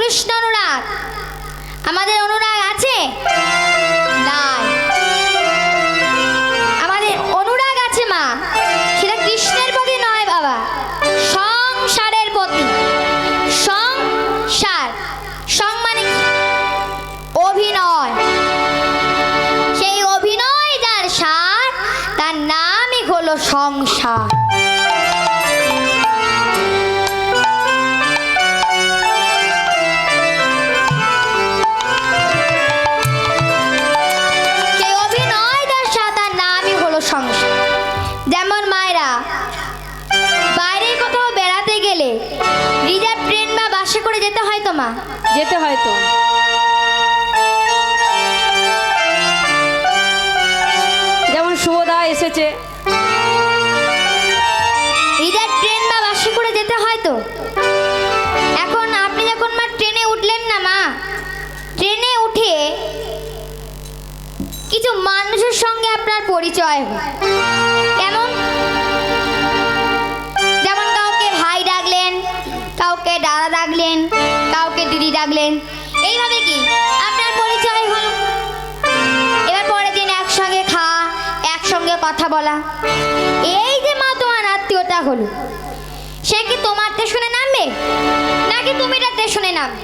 কৃষ্ণ অনুরাগ, আমাদের অনুরাগ আছে? নাই। আমাদের অনুরাগ আছে মা, সেটা কৃষ্ণের প্রতি নয় বাবা, সংসারের প্রতি। সংসার, সং মানে অভিনয়। সেই অভিনয় যার সার, তার নামই হলো সংসার। যেমন মায়েরা বাইরে কোথাও বেড়াতে গেলে রিজার্ভ ট্রেন বা বাসে করে যেতে হয় তো মা? যেতে হয় তো। যেমন শুভদা এসেছে, রিজার্ভ ট্রেন বা বাসে করে যেতে হয় তো। এখন আপনি যখন মা ট্রেনে উঠলেন না মা, ট্রেনে উঠে কিছু মানুষের সঙ্গে আপনার পরিচয় হয়। কেমন? যেমন কাউকে ভাই ডাকলেন, কাউকে দাদা ডাকলেন, কাউকে দিদি ডাকলেন, এইভাবে কি আপনার পরিচয় হলো। এবার পরের দিন একসঙ্গে খাওয়া, একসঙ্গে কথা বলা, এই যে মা তোমার আত্মীয়তা হলো। সে কি তোমার স্টেশনে নামবে নাকি তুমি তার স্টেশনে নামবে?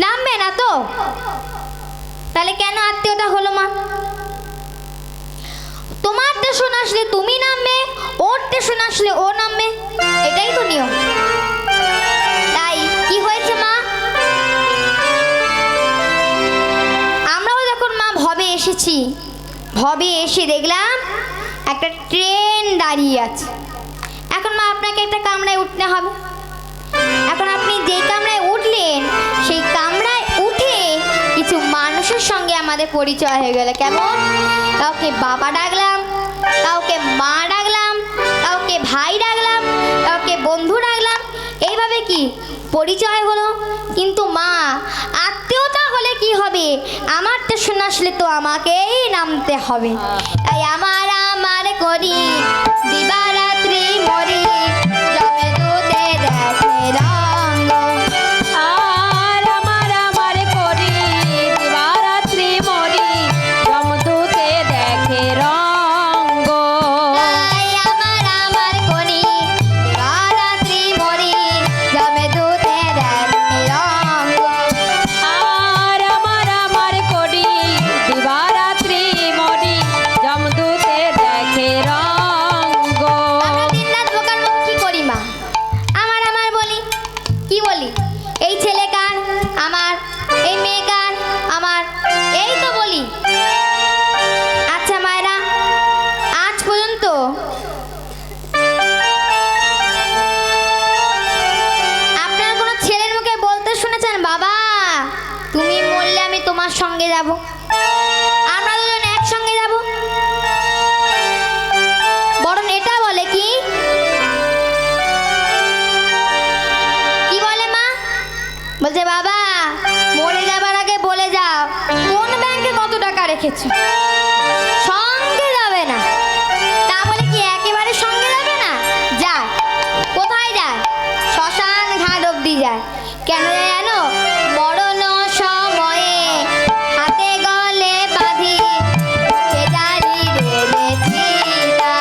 নামবে না তো। তাহলে কেন আত্মীয়তা হলো মা? তোমার স্টেশন আসলে তুমি নামবে, ওর স্টেশন আসলে ও নামবে, এটাই তো নিয়ম। তাই কি হয়েছে মা, আমরাও যখন মা ভবে এসেছি, ভবে এসে দেখলাম একটা ট্রেন দাঁড়িয়ে আছে। এখন মা আপনাকে একটা কামরায় উঠতে হবে। এখন আপনি যে কামরায় উঠলেন, সেই কামরায় উঠে কিছু মানুষের সঙ্গে আমাদের পরিচয় হয়ে গেল। কেমন? কাউকে বাবা ডাকলাম, কাউকে মা ডাকলাম, কাউকে ভাই ডাকলাম, কাউকে বন্ধু ডাকলাম, এইভাবে কি পরিচয় হলো। কিন্তু মা আত্মীয়তা হলে কি হবে, আমার স্টেশন আসলে তো আমাকেই নামতে হবে। তাই আমার আমার করি দিবারাত্রি মরি, যবে দুধে দেখে রঙ্গ। আর আমার আমার করি দিবারাত্রি মরি, যমদূতে দেখে রঙ্গ। তাই আমার আমার করি দিবারাত্রি মরি, যবে দুধে দেখে রঙ্গ। আর আমার আমার করি দিবারাত্রি মরি, যমদূতে দেখে রঙ্গ। আমরা দিনরাত বোকার মতো কি করি মা? আমার আমার বলি, কি বলি? এই ছেলে কার? আমার। এই মেয়ে কার? আমার। এই তো বলি। আচ্ছা মায়েরা, আজ পর্যন্ত আপনার কোনো ছেলের মুখে বলতে শুনেছেন, বাবা তুমি মরলে আমি তোমার সঙ্গে যাব, আমরা দুজন একসঙ্গে যাব? বরং এটা বলে কি, কি বলে মা? বলছে বাবা মরে যাবার আগে বলে যাও কোন ব্যাংকে কত টাকা রেখেছো, সঙ্গে যাবে না। তা বলে কি একেবারে সঙ্গে যাবে না? যায়। কোথায় যায়? শ্মশান ঘাট অব্দি যায়। কেন যায় জানো? মরণ সময়ে হাতে গলে বাঁধি, মুখে জালি দেবে চিতা।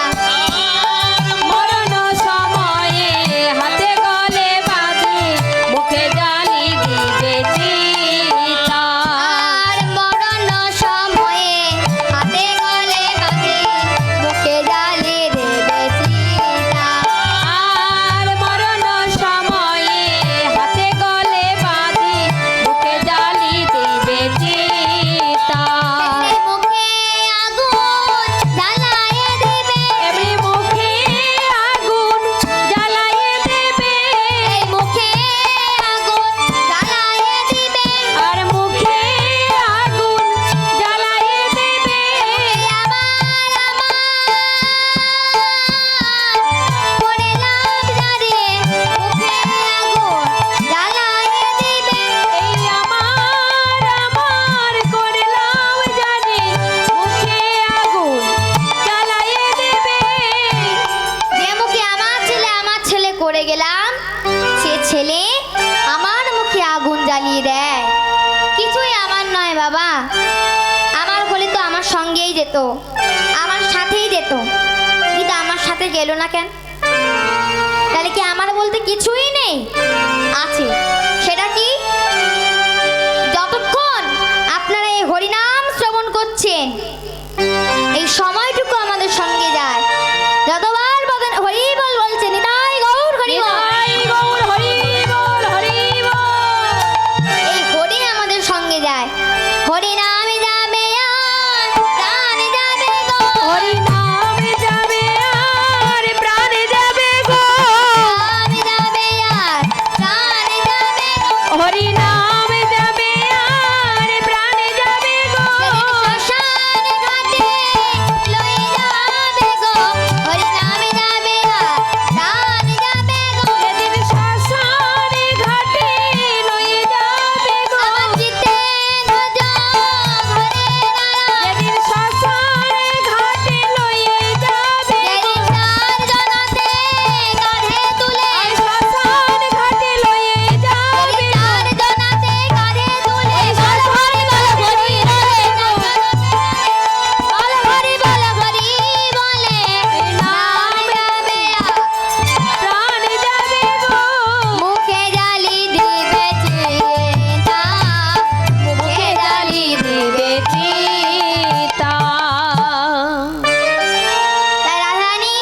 মরণ সময়ে হাতে গলে বাঁধি, মুখে জালি দিবে চিতা। আর মরণ সময়ে হাতে গলে বাঁধি, মুখে জালি দেবে চিতা। আর মরণ সময়ে হাতে গলে বাঁধি, মুখে জালি দিবে চিতা। এই মুখে আগুন জ্বালায়ে দেবে, এমনি মুখে আগুন জ্বালায়ে দেবে। এই মুখে আগুন জ্বালায়ে দিবে। আর মুখে আগুন জ্বালায়ে দেবে। আমার মনে লাভ জানে, মুখে আগুন জ্বালায়ে দিবে। এই আমার করলাম জানি, মুখে আগুন জ্বালায়ে দেবে। যে মুখে আমার ছেলে করে গেলাম, সে ছেলে আমার মুখে আগুন আগুন জ্বালিয়ে দেয়। কিছুই আমার নয় বাবা, আমার হলে তো আমার সঙ্গেই যেত, আমার সাথেই যেত, কিন্তু আমার সাথে গেল না কেন? তাহলে কি আমার বলতে কিছুই নেই? আছে। সেটা কি? যতক্ষণ আপনারা এই হরিনাম শ্রবণ করছেন, এই সময়টুকু আমাদের সঙ্গে যায়। যতবার বলেন হরি বল বলছেন, নিতাই গৌর হরি বল, নিতাই গৌর হরি বল, হরি বল। এই হরি আমাদের সঙ্গে যায়। হরি নামে যাবে আর প্রাণে যাবে গো, হরি নামে যাবে আর প্রাণে যাবে গো, নামে যাবে আর প্রাণে যাবে গো। হরি নামে যাবে আর প্রাণে যাবে গো, শ্মশানে ঘাটে লয়ে যাবে গো, হরি নামে যাবে আর প্রাণে যাবে গো। যেদিন শ্মশানে ঘাটে লয়ে যাবে গো, আমার জিতেন্দ্র ঘরে দাঁড়া, যেদিন শ্মশানে ঘাটে লয়ে যাবে গো, যেদিন তার জনাতে কাঁধে তুলে, আর শ্মশান ঘাটে লয়ে যাবে যেদিন গো, তার জনাতে কাঁধে তুলে, ওই বল হরি বল হরি বলে, বল হরি বল হরি বলে, নামে যাবে আর প্রাণে যাবে গো, মুখে জালি দিবে চিতা, মুখে জালি দিবে চিতা। তাই রাধারানী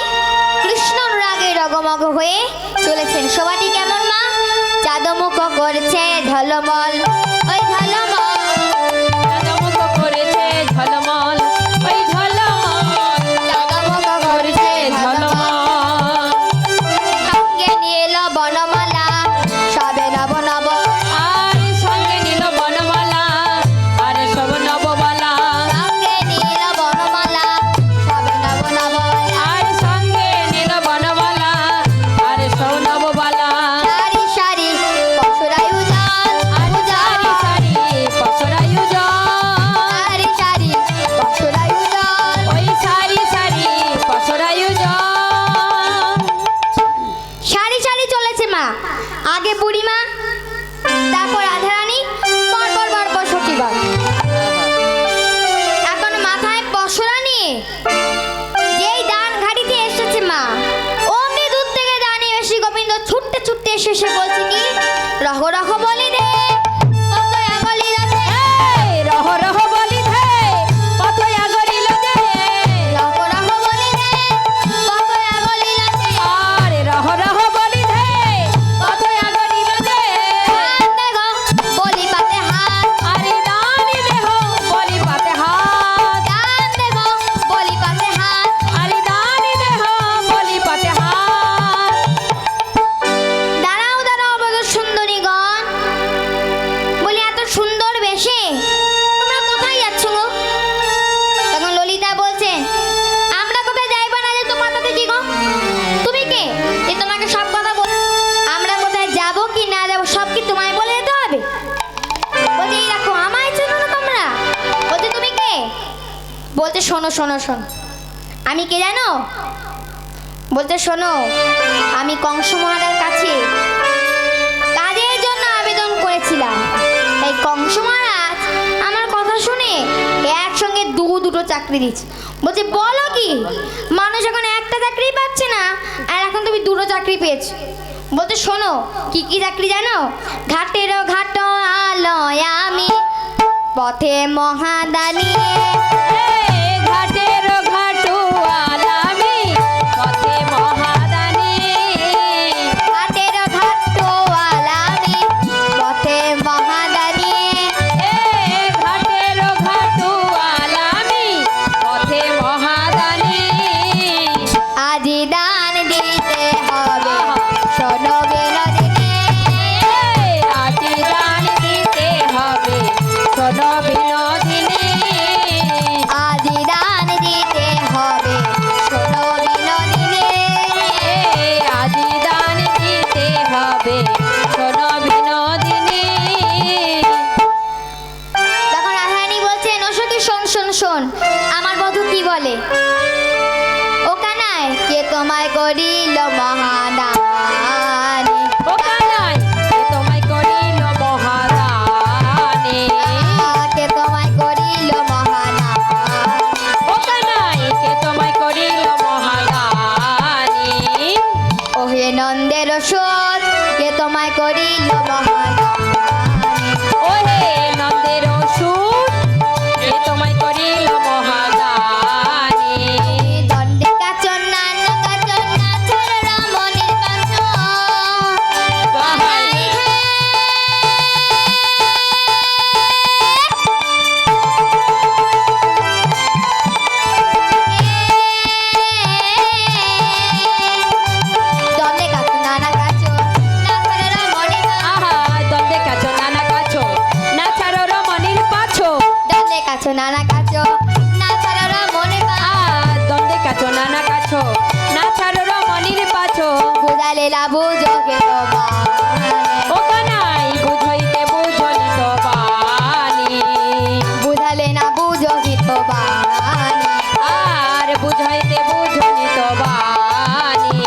কৃষ্ণ অনুরাগে রগমগ হয়ে চলেছেন। শোভাটি কেমন মা? চাঁদমুখ করছে ঝলমল, ওই ঝলমল, চাঁদমুখ করেছে ঝলমল, ওই ঝলমল, চাঁদমুখ করছে ঝলমল। সঙ্গে নিয়ে এলো বনমালা, সবে নব নব, আর সঙ্গে নিল বনমালা, আর সব নবমালা, সঙ্গে নিয়ে এলো বনমালা, সবে নব নব, আর সঙ্গে নিল বনমালা, আর সব নবমালা, সারি সারি পশুরায়ু জল, আর উজাল, সারি সারি পসরায়ু জল, সারি সারি পশুরায়ু জল। ওই সারি সারি পসরায়ু জল। সারি সারি চলেছে মা, আগে বুড়িমা, তারপর রাধারানী, পরপর পরপর সখীগণ। এখন মাথায় পশরা নিয়ে যেই দান ঘাটিতে এসেছে মা, অমনি দূর থেকে দানি বেশি গোবিন্দ ছুটতে ছুটতে এসে সে বলছে কি, রহ রহ বলি দে, কতয়া গলি রাধে, এই রহ রহ বলি ধে, পথয়া গরিল দে, রহ রহ বলি দে, কতয়া গলি রাধে। আরে রহ রহ বলি ধে, পথয়া গরিল দে, হাত দেখো, বলি পাতে হাত, আরে দানি দেহ বলি পাতে হাত, দান দেখো, বলি পাতে হাত। আরে দানি দেহ বলি পাতে হাত। দাঁড়াও দাঁড়াও বলো সুন্দরীগণ, বলি এত সুন্দর বেশে তোমরা কোথায় যাচ্ছ গো? তখন ললিতা বলছেন, আমরা কোথায় যাইবা না যে তোমার তাতে কি গো? তুমি কে যে তোমাকে সব কথা বল? আমরা কোথায় যাব কি না যাব সব কি তোমায় বলে যেতে হবে? বলছে এই দেখো আমায় চেনো না তোমরা? বলছে তুমি কে? বলতে শোনো শোনো শোনো, আমি কে জানো? বলতে শোনো, আমি কংস মহারাজ কাছে কাজের জন্য আবেদন করেছিলাম, তাই কংস মহারাজ আমার কথা শুনে একসঙ্গে দুটো চাকরি দিচ্ছে। বলছে বলো কি, মানুষ এখন একটা চাকরি পাচ্ছে না আর এখন তুমি দুটো চাকরি পেয়েছো। বলতে শোনো, কি কি চাকরি জানো? ঘাটেরও ঘাট আলয় আমি, পথে মহাদানী, এই ঘাটের ঘাটু আলামি, পথে মহাদানী, ঘাটেরও ঘাট আলামি, পথে মহাদানী। এই ঘাটের ঘাটু আলামি, পথে মহাদানী। আজি দান দিতে হবে, শোনো বিনোদিনী, এই আটি দান দিতে হবে, শোনো বিনোদিনী, আজি দান দিতে হবে, শোনো বিনোদিনী। এই আদি দান দিতে হবে, শোনো বিনোদিনী। তখন রাধারানী বলছেন, ও সখী শোন শোন শোন, আমার বধূ কি বলে? ও কানাই, কে তোমায় করিল মহাদানী, ও কানাই, কে তোমায় করিল মহাদানী, না বুঝো কে তোমার ও কানাই বুঝাইতে বুঝনি তো বাণী বুঝালে না বুঝো কি তোমার আর বুঝাইতে বুঝনি তো বাণী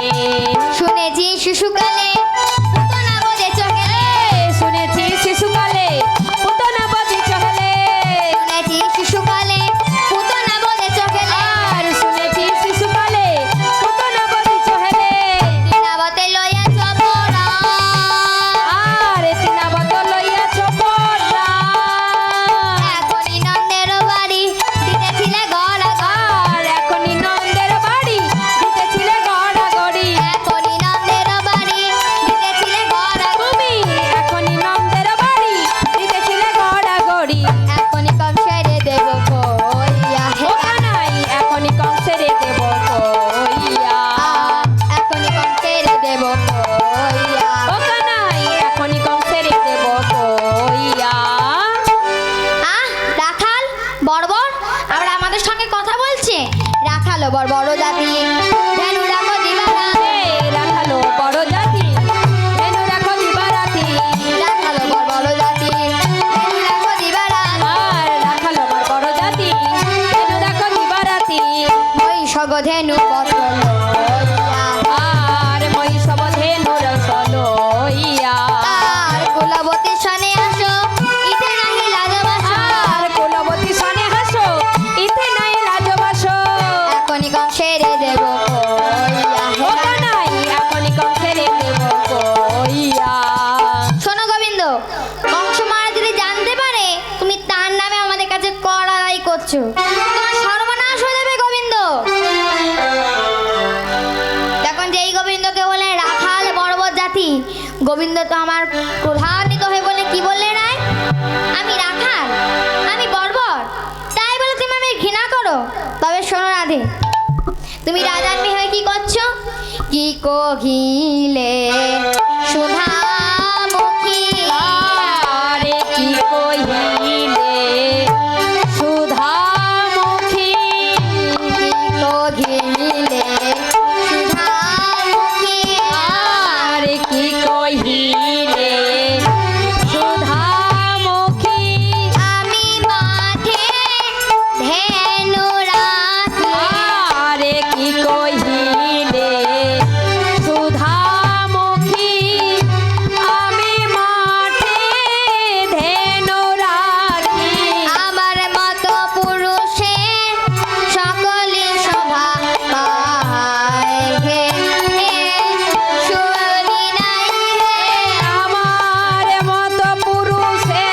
শুনেছি শিশুকালে পুতনা বোধে চোখেলে শুনেছি শিশুকালে পুতনা বাজি চহলে শুনেছি শিশুকালে পুতনা বোধে চোখেলে আর শুনেছি শিশুকালে পুতনা বাজি চহলে দিনাবতে লইয়া চপরা আর তিনাবত লইয়াছ পড়া এখনই নন্দের বাড়ি দিতেছিলে গড়া আর এখনই নন্দের বাড়ি দিতেছিলে গড়াগড়ি এখনই নন্দের বাড়ি দিতেছিলে গড়া তুমি এখনই নন্দের বাড়ি দিতেছিলে গড়াগড়ি এখনই কম সেরে দেব কইয়া ও কানাই এখনই কংসেরে দেব কইয়া এখনই কম সেরে দেব কইয়া ও কানাই এখনই কংসেরে দেব কইয়া রাখাল বর্বর আমরা আমাদের সঙ্গে কথা বলছে রাখালো বড় জাতি ধেনু রাখো দিবারা রাখালো বড় জাতি ধেনু রাখো দিবারাতি রাখালো বড় জাতি ধেনু রাখো দিবারা আর রাখালো বড় জাতি ধেনু রাখো দিবারাতি ওই সগ ধেনু বত্র লইয়া আর মই সব ধেনু রসলইয়া আর কুলবতী সনে আসো ইতে নাহি লাজবাসো আর কুলবতী সনে হাসো ইতে নাই লাজবাসো এখনই কম সেরে দেব কইয়া ও কানাই এখনই কংসেরে দেব কইয়া শোনো গোবিন্দ কংস মহারাজ যদি জানতে পারে তুমি তার নামে আমাদের কাছে কড়াই করছো তোমার সর্বনাশ হয়ে যাবে গোবিন্দ তখন যেই গোবিন্দকে বলে রাখাল বর্বর জাতি গোবিন্দ তো আমার ক্রোধান্বিত হয়ে বলে কি বললে রায় আমি রাখাল আমি বর্বর তাই বলে তুমি আমি ঘৃণা করো তবে শোনো রাধে তুমি রাজার মেয়ে হয়ে কি করছো কি কহিলে সুধামুখী আরে কি কহিলে সুধামুখী কি কহিলে সুধামুখী আরে কি কহিলে সুধামুখী আমি মাঠে ধেনু রাখি আরে কি কহিলে সুধামুখী আমি মাঠে ধেনু রাখি আমার মতো পুরুষে সকলে শোভা পায় হে শুনি নাই হে আমার মত পুরুষে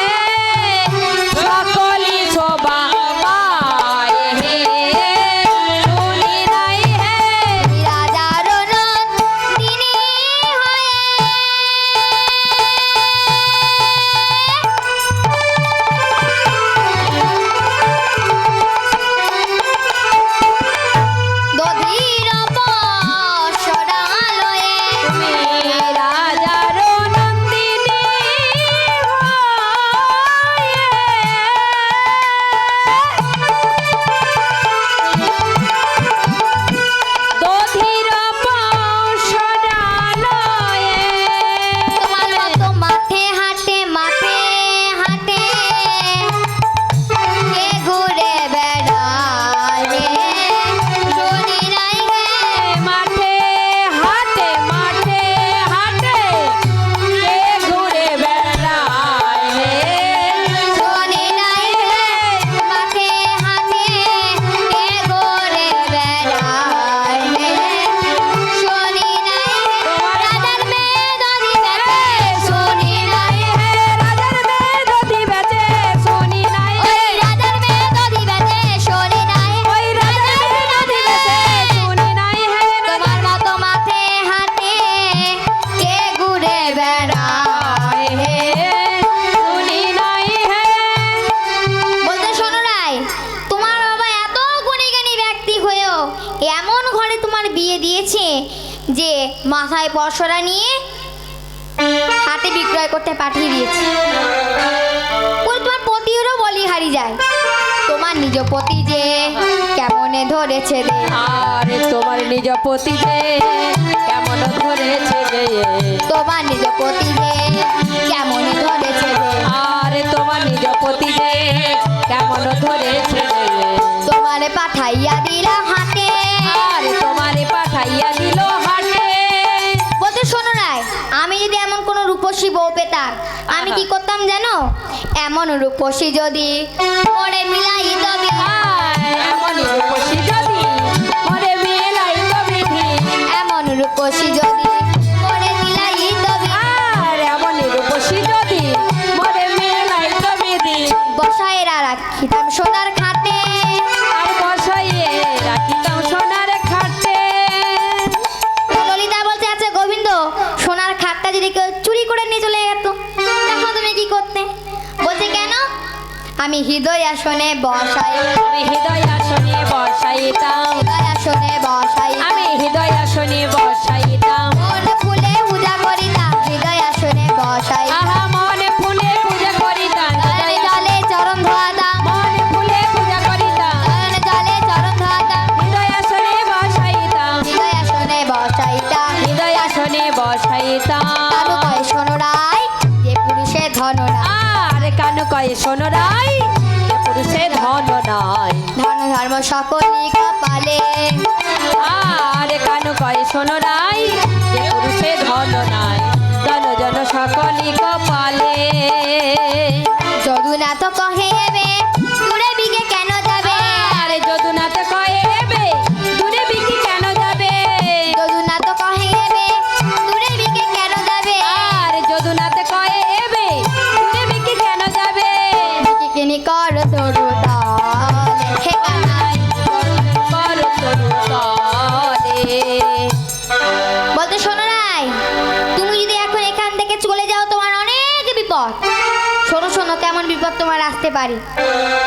সকলি শোভা পায় হে শুনি নাই হে রাজার নন্দিনী হয়ে দধির পশরালয়ে তুমি রাজার নন্দিনী দধির পশরালয়ে তোমার মতো মাঠে হাটে কে ঘুরে বেড়ায় রে শুনি নাই হে মাঠে হাটে কে ঘুরে বেড়ায় হে শুনি নাই হে মাঠে হাটে কে ঘুরে বেড়ায় হে শুনি নাই হে রাজার মেয়ে দধি বেচে শুনি নাই হে রাজার মেয়ে দধি বেচে শুনি নাই ওই রাজার মেয়ে দধি বেচে শুনি নাই ওই রাজার মেয়ে দধি বেচে শুনি নাই হে তোমার মতো মাঠে হাটে কে ঘুরে বেড়ায় হে শুনি নাই হে বলতে শোনো রাই তোমার বাবা এত গুণী জ্ঞানী ব্যক্তি হয়েও এমন ঘরে তোমার বিয়ে দিয়েছে যে মাথায় পরশরা নিয়ে হাতে বিক্রয় করতে পাঠিয়ে দিয়েছে ওই তোমার পতিরও বলিহারি যায় তোমার নিজ পতি যে কেমনে ধরেছে রে আর তোমার নিজ পতি যে কেমন ধরেছে যে রূপসী বউ পেতাম, আমি কি করতাম জানো? এমন রূপসী যদি ওরে মিলাই তবে, এমন রূপসী যদি মরে মিলাইত বিধি, এমন রূপসী যদি ওরে মিলাই তবে, আর এমন রূপসী যদি মরে মিলাইত বিধি, বসায়েরা রাখিতাম সোনার খাটে। আর বসাইয়ে রাখিতাম সোনার খাটে। ললিতা বলছে, আচ্ছা গোবিন্দ, সোনার খাটটা যদি কেউ চুরি করে নিয়ে চলে যেত, তখন তুমি কি করতে? বলছে কেন? আমি হৃদয় আসনে বসাই, আমি হৃদয় আসনে বসাইতাম, হৃদয় আসনে বসাই, আমি হৃদয় আসনে বসাইতাম, মন ফুলে পূজা করিতাম, হৃদয় আসনে বসাই, আহা মনে ফুলে পূজা করিতাম, জলে জলে চরণ ধোয়াতাম, মনে ফুলে পূজা করিতাম, জলে জলে চরণ ধোয়াতাম, হৃদয় আসনে বসাইতাম, হৃদয় আসনে বসাইতাম। হৃদয় আসনে বসাইতাম। তারু কয় সোনরাই যে পুরুষের ধন নাই, আর কানু কয় সোনরাই যে পুরুষে ধন নাই, ধন ধর্ম সকলই কপালে, আর কানু কয় সোনরাই যে পুরুষে ধন নাই, ধন জন সকলি কপালে। যদুনাথ কহে এবে দূরে বিকে কেন যাবে, আর যদুনাথ কয়ে এবে দূরে বিকি কেন যাবে, যদুনাথ কহে এবে দূরে বিকে কেন যাবে, আর যদুনাথ কয়ে এবে দূরে বিকি কেন যাবে, বিকে নিকর তরু দলে, হে কানাই। কর তরু তলে। বলতে শোনো রাই, তুমি যদি এখন এখান থেকে চলে যাও তোমার অনেক বিপদ। শোনো শোনো কেমন বিপদ তোমার আসতে পারে।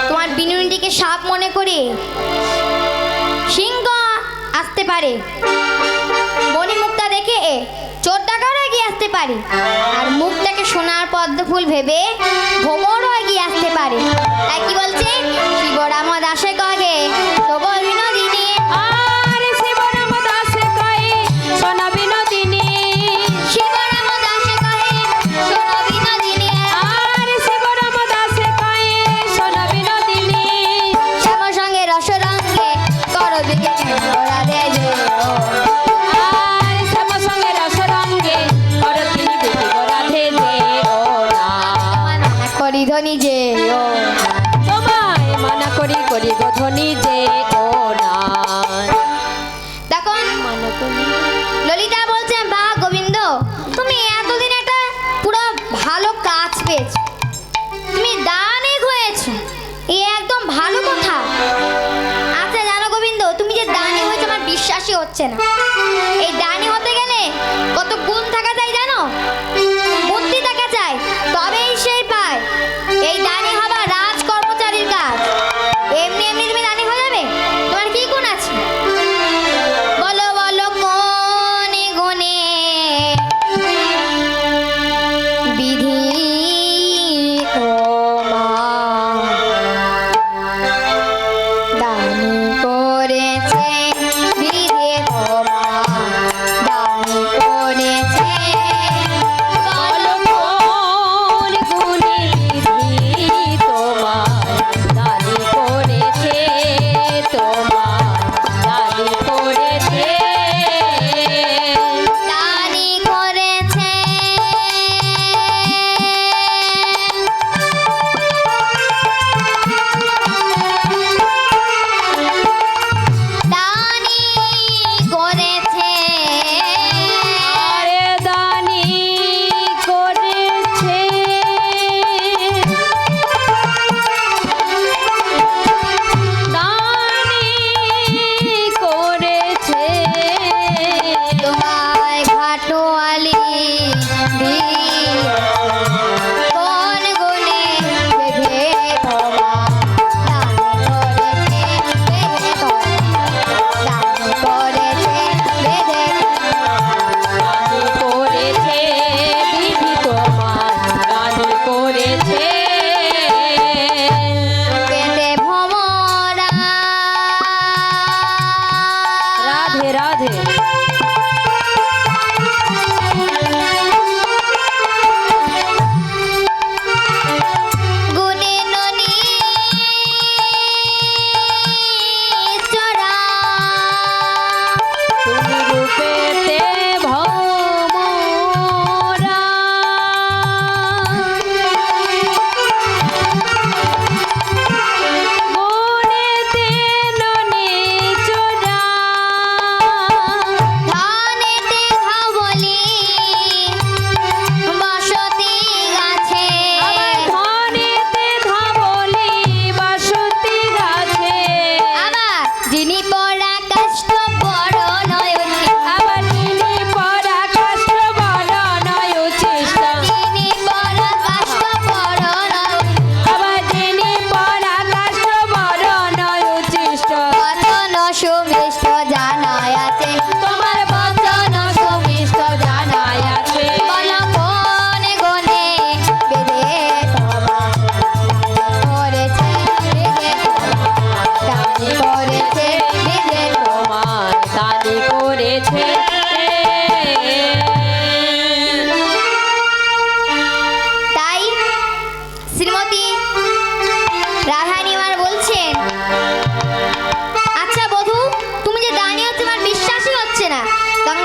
তোমার বিনুনিটিকে সাপ মনে করে সিংহ আসতে পারে, মণিমুক্তা দেখে চোর ডাকাতও এগিয়ে আসতে পারে, আর মুখটাকে সোনার পদ্ম ফুল ভেবে ভ্রমরও এগিয়ে আসতে পারে। তাই কি বলছে? শিবরাম দাসে কহে সবল বিনোদিনী, আর শিবরাম দাসে কয়ে সোনা বিনোদিনী, শিবরাম দাসে কহে শোনো বিনোদিনী, আর শিবরাম দাসে কয়ে সোনা বিনোদিনী, শ্যাম সঙ্গে রসরঙ্গে করো দিকে রাধে যেও, আর শ্যাম সঙ্গে রসরঙ্গে করতি বিধি রাধে যেও না, মানা করি ধনী যেও, তোমায় মানা করি করি গো ধনী যেও না, তখন মানা করি। ললিতা বলছে, বা গোবিন্দ, তুমি এতদিন একটা পুরো ভালো কাজ পেয়েছো, তুমি দানিক হয়েছো, এই একদম ভালো কথা। আচ্ছা জানো গোবিন্দ, তুমি যে দানি হয়েছো আমার বিশ্বাসই হচ্ছে না। এই দানি হতে গেলে কত গুণ থাকা যায় জানো? বুদ্ধি থাকা চাই, তবেই সেই পায়। এই দানি হবা রাজ কর্মচারীর কাজ। এমনি এমনি তুমি দানি হয়ে যাবে? তোমার কি গুণ আছে? বলো বলো কোন গুণে বিধি তোমার দানি করেছে, বিধি তোমার দানি করেছে, বলো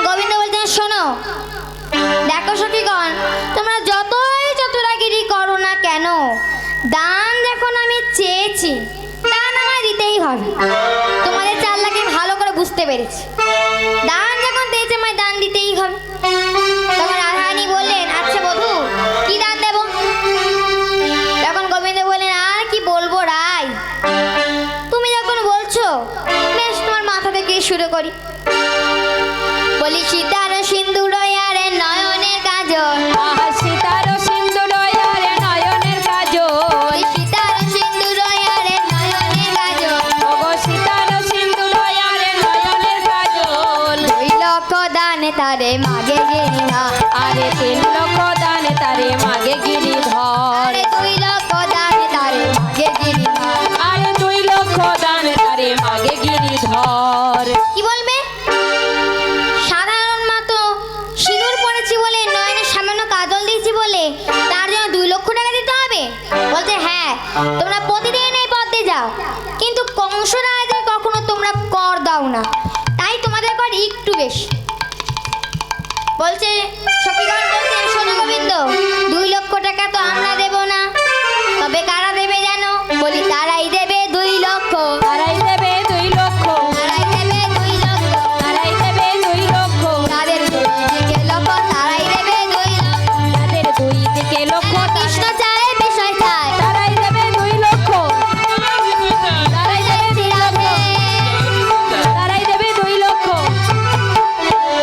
গোবিন্দ বলছেন, শোনো দেখো সখীগণ, তোমরা যতই চতুরাগিরি করো না কেন, দান যখন আমি চেয়েছি দান আমায় দিতেই হবে। তোমাদের চালটাকে ভালো করে বুঝতে পেরেছি, দান যখন দিয়েছে আমায় দান দিতেই হবে। তখন রাধারানী বললেন, আচ্ছা বধূ কি দান দেব? তখন গোবিন্দ বললেন, আর কি বলবো রাই, তুমি যখন বলছো বেশ, তোমার মাথা থেকে শুরু করি। বলি সীতার সিন্দুর আরে নয়নের কাজল, আহা সীতার সিন্দুর আরে নয়নের কাজল, সীতার সিন্দুর আরে নয়নের কাজল, ওগো সীতার সিন্দুর আরে নয়নের কাজল। 2 লক্ষ দানে তারে মাগে গিরিধর, আরে 3 লক্ষ দানে তারে মাগে গিরিধর, আরে 2 লক্ষ দানে তারে মাগে গিরিধর। আরে 2 লক্ষ দানে তারে মাগে গিরিধর। কি বলবে? সাধারণ মাত্র সিঁদুর পরেছি বলে, নয়নের সামান্য কাজল দিয়েছি বলে তার জন্য 2 লক্ষ টাকা দিতে হবে? বলতে হ্যাঁ, তোমরা প্রতিদিন এই পথে যাও, কিন্তু কংস রাজের কখনো তোমরা কর দাও না, তাই তোমাদের কর একটু বেশি। বলছে সখীগণ, বলছে শোনো গোবিন্দ, 2 লক্ষ টাকা তো আমরা দেব না, তবে কারা দেবে জানো? বলি তারাই দেবে 2 লক্ষ, তারাই দেবে 2 লক্ষ, তারাই দেবে 2 লক্ষ, তারাই দেবে 2 লক্ষ, তাদের 2 দিকে লক্ষ, তারাই দেবে 2 লক্ষ। তাদের 2 দিকে লক্ষ, কৃষ্ণ চায় বিষয় চায়, তারাই দেবে 2 লক্ষ, তারাই দেবে 2 লক্ষ, তারাই দেবে 2 লক্ষ,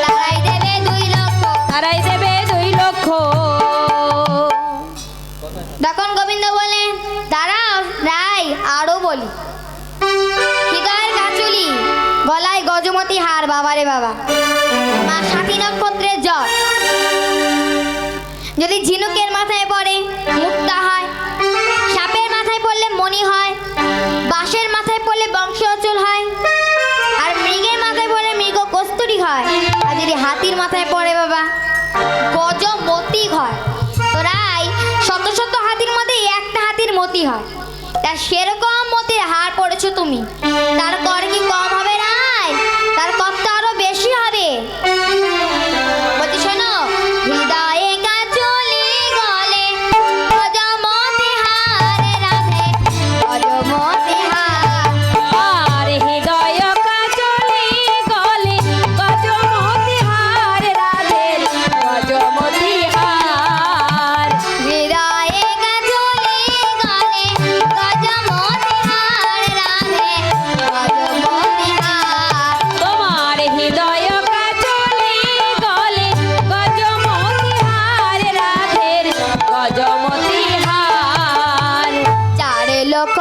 তারাই দেবে 2 লক্ষ। তারাই দেবে 2 লক্ষ। তখন গোবিন্দ বলেন, দাঁড়াও রাই, আরো বলি। হৃদয়ের কাচুলি, গলায় গজমতি হার, বাবারে বাবা, মা 7 নক্ষত্রের জ্বর, যদি ঝিনুকের মাথায় পড়ে মুক্তা হয়, সাপের মাথায় পড়লে মণি হয়, বাঁশের মাথায় পড়লে বংশ অচল হয়, আর মৃগের মাথায় পড়লে মৃগ কস্তুরী হয়, আর যদি হাতির মাথায় পড়ে বাবা গজমতি হয়। তো রাই, শত শত হাতির মধ্যে একটা হাতির মতি হয়, তা সেরকম মতির হার পড়েছো তুমি, তার কর কি কম হবে রাই? তার কর তো আরো বেশি হবে। বলছি শোনো, হৃদয়ে কাচলি গলে গজমতি হার রাধে, গজমতি হার। আর হৃদয় কাচলি গলে গজমতি হার রাধের, গজমতি হার। হৃদয়ে কাচলি গলে গজমতি হার রাধে, গজমতি হার। তোমার হৃদয় কাচলি গলে গজমতি হার রাধের, গজমতি হার। 4 লক্ষ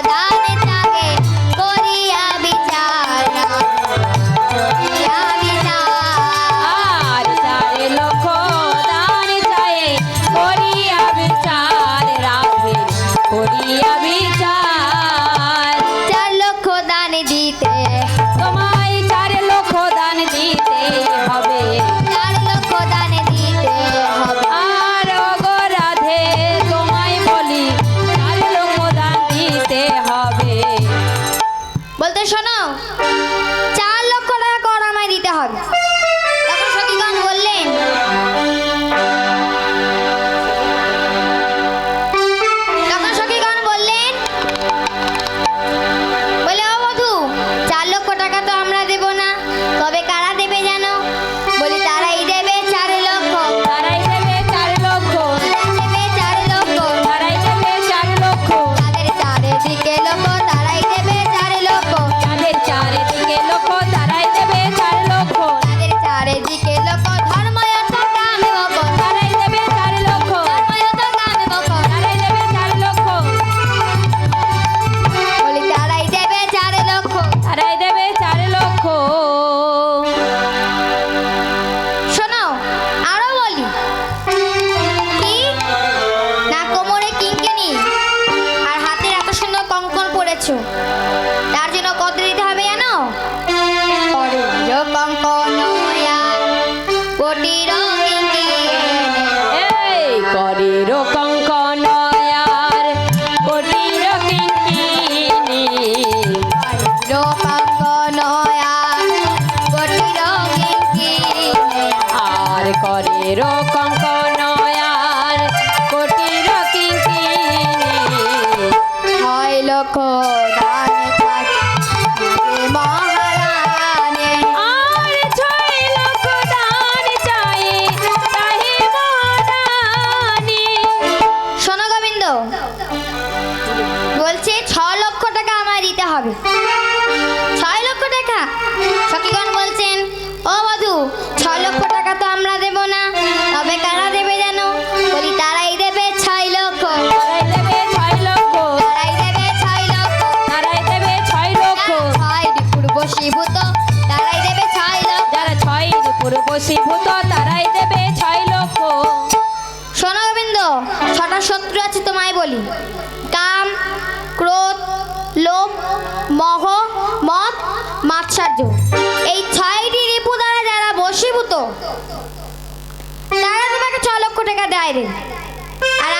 দানে তাকে করিয়া বিচার, করিয়া বিচার। আর 4 লক্ষ দান চায়ে করিয়া বিচার রাধের, করিয়া বিচার। 4 লক্ষ দানে দিতে, তোমায় 4 লক্ষ দান দিতে হবে। 4 লক্ষ দানে দিতে হবে। আর ওগো রাধে তোমায় বলি 4 লক্ষ দান দিতে হবে। বলতে শোনো, 4 লক্ষ টাকা কর আমায় দিতে হবে। তখন সখীগণ বললেন, তখন সখীগণ বললেন, বলে ও বধূ, 4 লক্ষ টাকা তো আমরা দেব না, তবে কারা দেবে জানো? বলি তারাই দেবে 4 লক্ষ, তারাই দেবে 4 লক্ষ, তারাই দেবে 4 লক্ষ, তারাই দেবে 4 লক্ষ, তাদের চারিদিকে লক্ষ, তারাই দেবে 4 লক্ষ, তাদের 4 দিকে লক্ষ, তারাই দেবে 4 লক্ষ, তাদের চারিদিকে লক্ষ, ধর্ময়ত কামে বক, তারাই দেবে 4 লক্ষ, ধর্ময়ত কামে বক, তারাই দেবে 4 লক্ষ, বলি তারাই দেবে 4 লক্ষ। তারাই দেবে 4 লক্ষ। শোনো আরো বলি, কি না কোমরে কিঙ্কিনি আর হাতে এত সুন্দর কঙ্কন পরেছো, তার জন্য কত দিতে হবে জানো? কঙ্কন কোটির কিঙ্কিনি, এই করির কঙ্কন আর কোটির কিঙ্কিনি, কঙ্কন কোটির কিঙ্কিনি, করে রকম কনয়ার কোটির কিঙ্কিনি ছয় লক্ষ দান থাকে মহারানী। আর 6 লক্ষ দান চাই চাহি মহারানী। শোনো গোবিন্দ, বলছে 6 লক্ষ টাকা আমায় দিতে হবে। 6 লক্ষ টাকা? সখীগণ বলছেন, ও বধূ, 6 লক্ষ টাকা তো আমরা দেব না, তবে কারা দেবে জানো? বলি তারাই দেবে 6 লক্ষ। তারাই দেবে 6 লক্ষ, তারাই দেবে 6 লক্ষ। তারাই দেবে 6 লক্ষ, ছয় পূর্বশীভূত তারাই দেবে 6 লক্ষ। যারা 6 পূর্বশীভূত তারাই দেবে 6 লক্ষ। শোনো গোবিন্দ, 6টা শত্রু আছে তোমায় বলি। কাম, ক্রোধ, লোভ, মোহ, মদ, মাৎসর্য। এই 6টি রিপু দ্বারা যারা বশীভূত তারা তোমাকে 6 লক্ষ টাকা দেয় রে। আর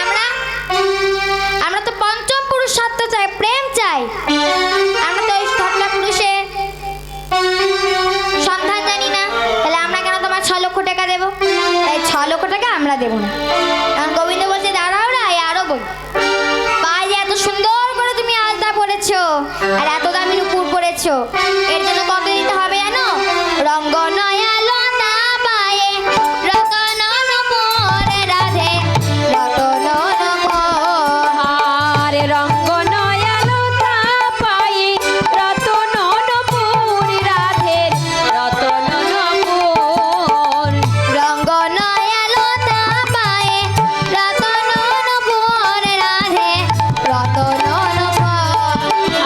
আমরা তো পঞ্চম পুরুষার্থ চাই, প্রেম চাই। আমরা তো ওই 6টা পুরুষের সন্ধান জানি না, তাহলে আমরা কেন তোমার 6 লক্ষ টাকা দেবো? তাই 6 লক্ষ টাকা আমরা দেবো না। কারণ গোবিন্দ বলছে, দাঁড়াও না, আরো বল। পায়ে এত সুন্দর করে তুমি আলতা পরেছো আর এত দামি নুপুর পরেছো, এর জন্য কত দিতে হবে জানো? রঙ্গ নয়ালতা পায়ে রতন নূপুর রাধে, রতন নূপুর। আর রঙ্গ নয়ালতা পাই রতন নূপুর রাধে, রতন নূপুর। রঙ্গ নয়ালতা পায়ে রতন নূপুর রাধে, রতন নূপুর।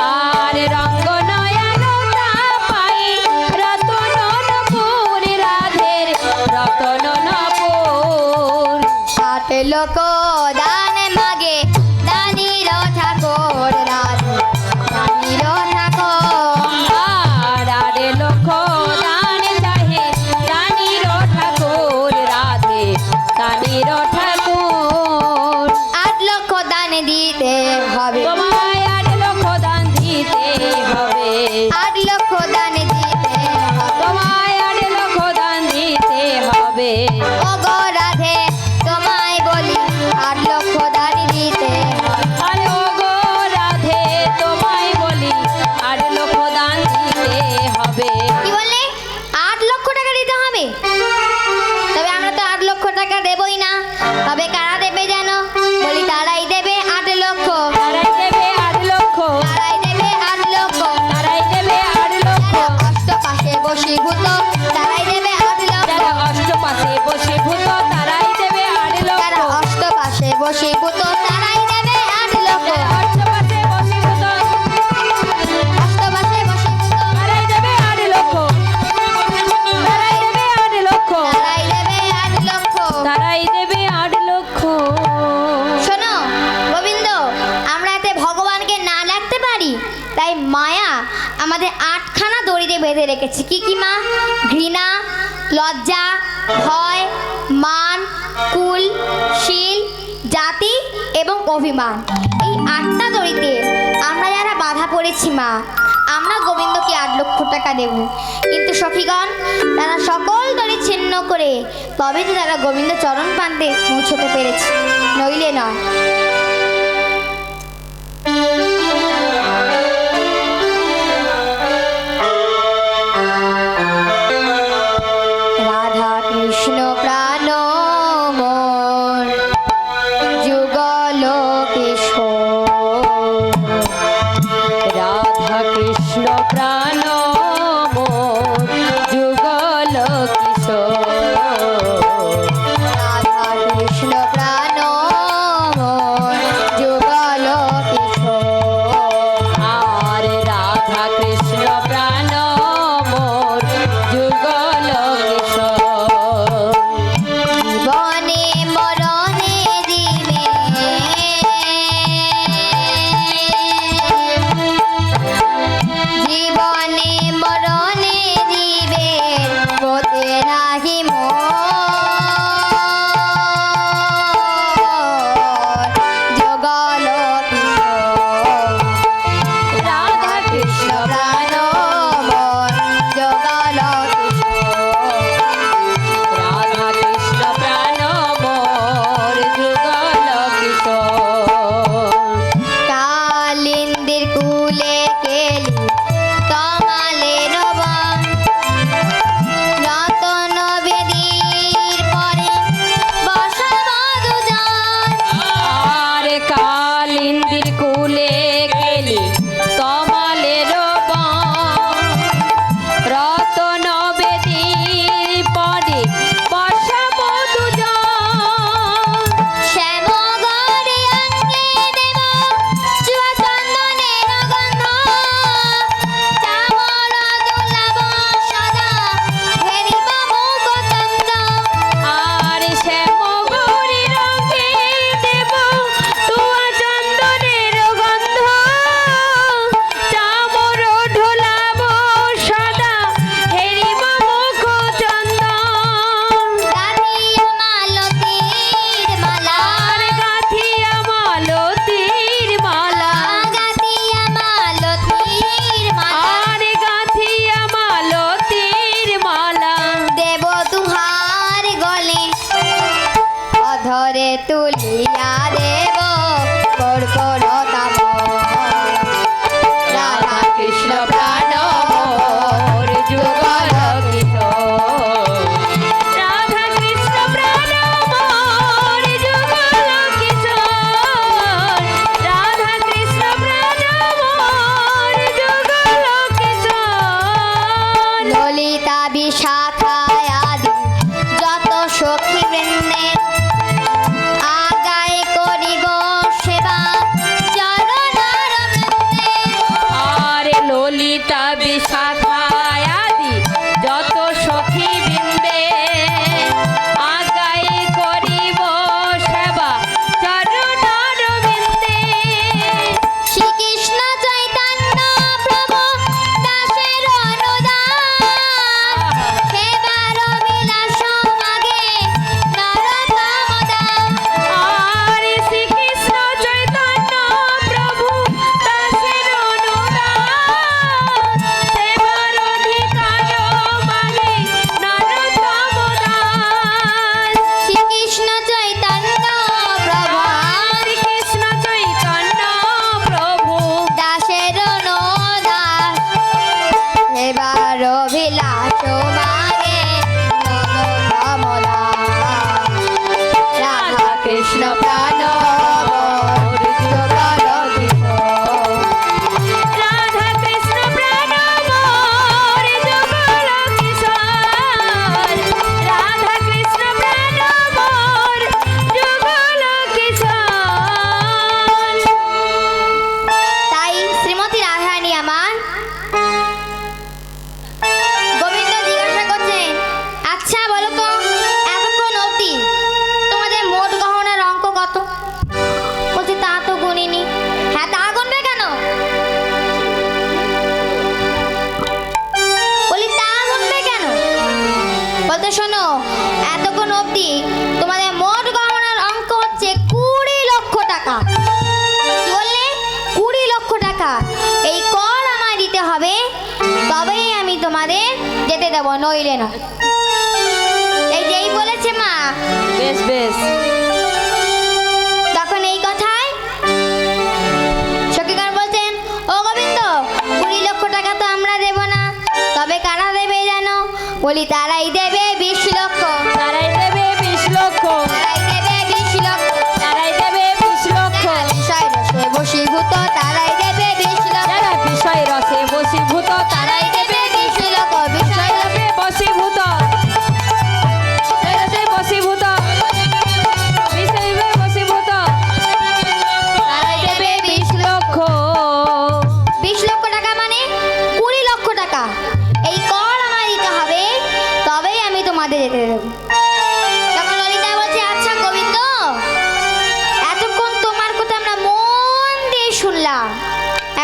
আর রঙ্গ নয়ালতা পাই রতন নূপুর রাধে, রতন নূপুর। 8 লক্ষ দান মাগে দানির ঠাকুর রাধে, দানির ঠাকুর। আর 8 লক্ষ দান চাহে রানীর ঠাকুর রাধে, রানীর ঠাকুর। 8 লক্ষ দান দিতে হবে, তোমায় 8 লক্ষ দান দিতে হবে, 8 লক্ষ দান দিতে হবে। তোমায় 8 লক্ষ দান দিতে হবে। ও গো রাধে, তোমায় বলি 8 লক্ষ দান দিতে হবে। আরে ও গো রাধে, তোমায় বলি 8 লক্ষ দান দিতে হবে। কি বললে? 8 লক্ষ টাকা দিতে হবে? তবে আমরা তো 8 লক্ষ টাকা দেবই না, তবে কারা দেবে জানো? বলি তারাই দেবে 8 লক্ষ। তারাই দেবে 8 লক্ষ, তারাই দেবে 8 লক্ষ। তারাই দেবে 8 লক্ষ। যারা অষ্টপাশে বশীভূত তারাই দেবে 8 লক্ষ। যারা অষ্টপাশে বশীভূত তারাই দেবে 8 লক্ষ। যারা অষ্টপাশে বশীভূত তারাই দেবে 8 লক্ষ। যারা অষ্টপাশে বশীভূত অষ্টপাশে বশীভূত তারাই দেবে 8 লক্ষ, তারাই দেবে 8 লক্ষ, তারাই দেবে 8 লক্ষ। তারাই দেবে 8 লক্ষ। শোনো গোবিন্দ, আমরা এতে ভগবানকে না ডাকতে পারি, তাই মায়া আমাদের 8খানা দড়িতে বেঁধে রেখেছে। কি কি মা? ঘৃণা, লজ্জা, ভয়, মান, কুল, শীল, জাতি এবং অভিমান। এই 8টা দড়িতে আমরা যারা বাধা পড়েছি মা, আমরা গোবিন্দকে 8 লক্ষ টাকা দেব। কিন্তু সখীগণ, তারা সকল দড়ি ছিন্ন করে তবে তো তারা গোবিন্দ চরণ প্রান্তে পৌঁছতে পেরেছে, নইলে নয়। রাধা কৃষ্ণ প্রাণ মোর যুগল কিশোর, রাধা কৃষ্ণ প্রাণ মোর যুগল কিশোর। রাধা কৃষ্ণ প্রাণ মোর যুগল কিশোর। আর রাধা কৃষ্ণ প্রাণ মোর যুগল কিশোর। জীবনে মরণে দিবে জীবনে মরণে দিবে পথে নাহি মোর যুগল কিশোর। রাধা কৃষ্ণ প্রাণ মোর যুগল কিশোর। রাধা কৃষ্ণ করে তুলিয়া দেব কর্করতা রাধা কৃষ্ণ প্রাণ মোর যুগল কিশোর রাধা কৃষ্ণ প্রাণ মোর যুগল কিশোর রাধা কৃষ্ণ প্রাণ মোর যুগল কিশোর ললিতা বিশাখায় আদি যত সখী বৃন্দে আগায় করিব সেবা চরণারবিন্দে। আরে ললিতা বিশাখায় আদি যত সখী বৃন্দে আগাই করিব সেবা চরণারবিন্দে শ্রীকৃষ্ণ চৈতন্য প্রভু দাসের অনুদান সেবার বিলাস মাগে নরোত্তম দাস। আরে শ্রীকৃষ্ণ চৈতন্য প্রভু দাসের অনুদান সেবার অধিকার মাগে নরোত্তম দাস শ্রীকৃষ্ণ চৈতন্য প্রভু শ্রীকৃষ্ণ চৈতন্য প্রভু দাসের অনুদান সেবার বিলাস মাগে নরোত্তম দাস। রাধা কৃষ্ণ প্রাণ মোর যুগল কিশোর। রাধা কৃষ্ণ প্রাণ মোর যুগল কিশোর রাধা কৃষ্ণ প্রাণ মোর যুগল কিশোর তাই শ্রীমতী রাধারানী আমার গোবিন্দ জিজ্ঞাসা করছেন, আচ্ছা বলো তো এতক্ষণ অবধি তোমাদের মোট গহনার অঙ্ক কত? বলছে তা তো গুনিনি। হ্যাঁ তা গুনবে কেন? বলি তা গুনবে কেন? বলতে শোনো এতক্ষণ অবধি তোমাদের মোট গহনার অঙ্ক হচ্ছে 20 লক্ষ টাকা। কি বললে? 20 লক্ষ টাকা। এই কর আমায় দিতে হবে, তবেই আমি তোমাদের যেতে দেবো, নইলে না। এই যেই বলেছে মা, বেশ বেশ তখন এই কথায় সখীগণ বলছেন, ও গোবিন্দ 20 লক্ষ টাকা তো আমরা দেব না, তবে কারা দেবে জানো? বলি তারাই দেবে 20 লক্ষ। তারাই দেবে 20 লক্ষ তারাই দেবে 20 লক্ষ। তারাই দেবে 20 লক্ষ বিষয় রসে বশীভূত তারাই দেবে 20 লক্ষ। যারা বিষয় রসে বশীভূত তারাই দেবে 20 লক্ষ। বিষয় রসে বশীভূত বিষয় রসে বশীভূত বিষয় বশীভূত তারাই দেবে 20 লক্ষ 20 লক্ষ টাকা মানে 20 লক্ষ টাকা। এই কর আমায় দিতে হবে, তবেই আমি তোমাদের যেতে দেব। তখন ললিতা বলছে, আচ্ছা গোবিন্দ এতক্ষণ তোমার কথা আমরা মন দিয়ে শুনলাম,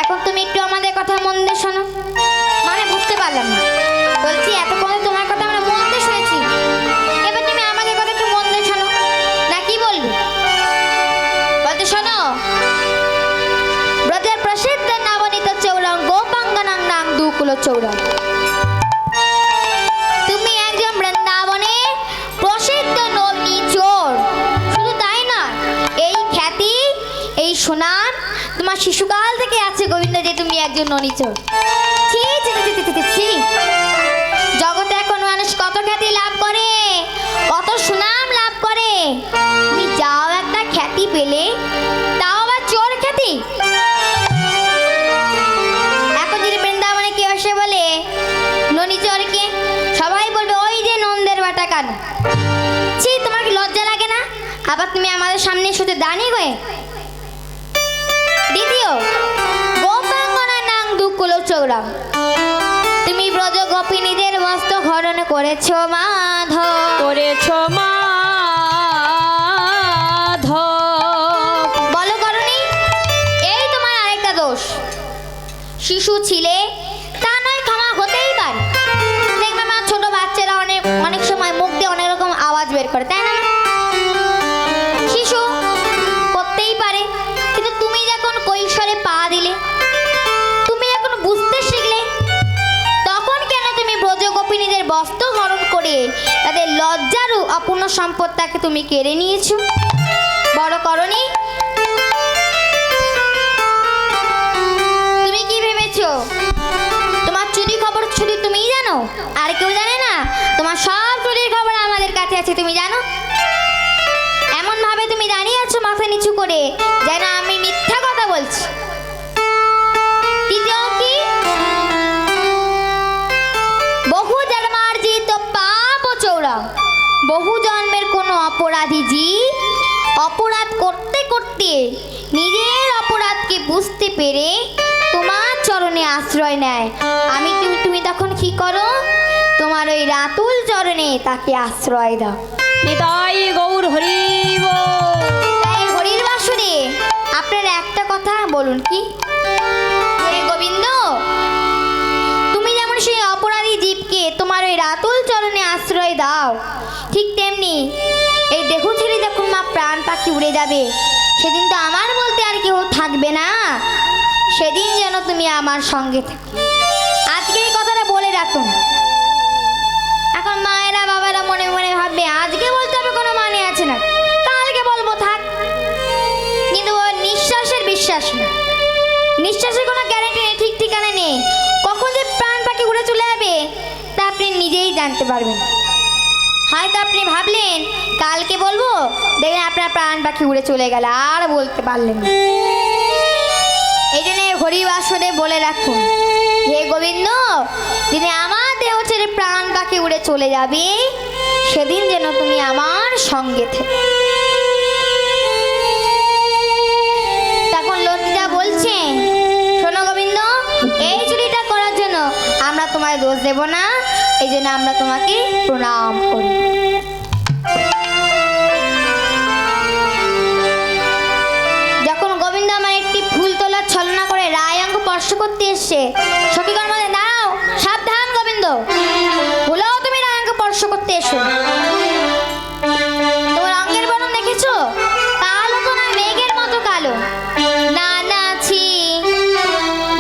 এখন তুমি একটু আমাদের কথা মন দিয়ে শোনো। মানে বুঝতে পারলাম না। বলছি এতক্ষণ তোমার কথা আমরা মন দিয়ে শুনেছি, এবার তুমি আমাদের কথা একটু মন দিয়ে শোনো না, কি বলবি? বলতে শোনো, ব্রজের প্রসিদ্ধ নবনীত চৌরং গোপাঙ্গনাং নাম দুকুল চৌরং। তুমি একজন বৃন্দাবনের প্রসিদ্ধ নবনী চোর। শুধু তাই না, এই খ্যাতি এই সুনাম তোমার শিশুকাল থেকে আছে গোবিন্দ, যে তুমি একজন ননী চোর। ছি ছি ছি ছি ছি ছি। জগতে এখন মানুষ কত খ্যাতি লাভ করে, কত সুনাম লাভ করে, তুমি যাও একটা খ্যাতি পেলে, তাও আবার চোর খ্যাতি। এখন যদি বৃন্দাবনে কেউ এসে বলে ননী চোরকে, সবাই বলবে ওই যে নন্দের বাটা কান। ছি, তোমার কি লজ্জা লাগে না? আবার তুমি আমাদের সামনে শুধু দাঁড়িয়ে গয়ে। দ্বিতীয়, গোপাঙ্গনা নাং দুকুল চৌরাম, তুমি ব্রজ গোপিনীদের বস্ত্র হরণ করেছো মাধব। করেছো মাধব বলো করনি? এই তোমার আরেকটা দোষ। শিশু ছিলে তা নয়, ক্ষমা হতেই পারে। দেখবে মা, ছোট বাচ্চারা অনেক সময় মুখ দিয়ে অনেক রকম আওয়াজ বের করে, তাই না? শিশু করতেই পারে, কিন্তু তুমি যখন কৈশোরে পা দিলে, তুমি যখন বুঝতে শিখলে, তখন কেন তুমি ব্রজ গোপিনীদের বস্ত্র হরণ করে তাদের লজ্জার অপূর্ণ সম্পদটাকে তুমি কেড়ে নিয়েছো, বড় করনি। তুমি কি ভেবেছো তোমার চুরি খবর শুধু তুমিই জানো, আর কেউ জানে না? তোমার সব চুরির খবর আমাদের কাছে আছে, তুমি জানো। এমন ভাবে তুমি দাঁড়িয়ে আছো মাথা নিচু করে, যেন আমি মিথ্যা কথা বলছি। দ্বিতীয় কি, বহু জন্মার্জিত পাপ চৌরা, বহু জন্মের কোনো অপরাধী জীব অপরাধ করতে করতে নিজের অপরাধকে বুঝতে পেরে তোমার চরণে আশ্রয় নেয়। তুমি তখন কি করো? তোমার ওই রাতুল চরণে তাকে আশ্রয় দাও। নিতাই গৌর হরি বল। তাই হরির বাসরে আপনার একটা কথা বলুন, কি? হে গোবিন্দ, তুমি যেমন সেই অপরাধী জীবকে তোমার ওই রাতুল চরণে আশ্রয় দাও, ঠিক তেমনি এই দেহ ছেড়ে যখন মা প্রাণ পাখি উড়ে যাবে, সেদিন তো আমার বলতে আর কেউ থাকবে না। সেদিন যেন তুমি আমার সঙ্গে থাকো। আজকে এই কথাটা বলে রাখুন। এখন মায়েরা বাবারা মনে মনে ভাববে আজকে বলতে হবে, কোনো মানে আছে না, কালকে বলবো, থাক। কিন্তু ও নিঃশ্বাসের বিশ্বাস না, নিঃশ্বাসের কোনো গ্যারান্টি নেই, ঠিক ঠিকানা নেই। কখন যে প্রাণ পাখি উড়ে চলে যাবে তা আপনি নিজেই জানতে পারবেন। হয়তো আপনি ভাবলেন কালকে বলবো, দেখবেন আপনার প্রাণ পাখি উড়ে চলে গেল, আর বলতে পারলেন না। এই জন্য হরিবাসরে বলে রাখুন, হে গোবিন্দ, দিনে আমার দেহ ছেড়ে প্রাণ পাখি উড়ে চলে যাবে, সেদিন যেন তুমি আমার সঙ্গে থেকো। তখন লতিকা বলছে, শোনো গোবিন্দ, এই চুরিটা করার জন্য আমরা তোমায় দোষ দেব না, এই জন্য আমরা তোমাকে প্রণাম করি। যখন গোবিন্দ আমার একটি ফুল তোলার ছলনা করে রায় অঙ্গ স্পর্শ করতে এসছে, সখীগণ বলে, দাঁড়াও, সাবধান গোবিন্দ, ভুলেও তুমি রায় অঙ্গ স্পর্শ করতে এসো। তোমার অঙ্গের বর্ণ দেখেছো? কালো তো না, মেঘের মতো কালো। না নাছি,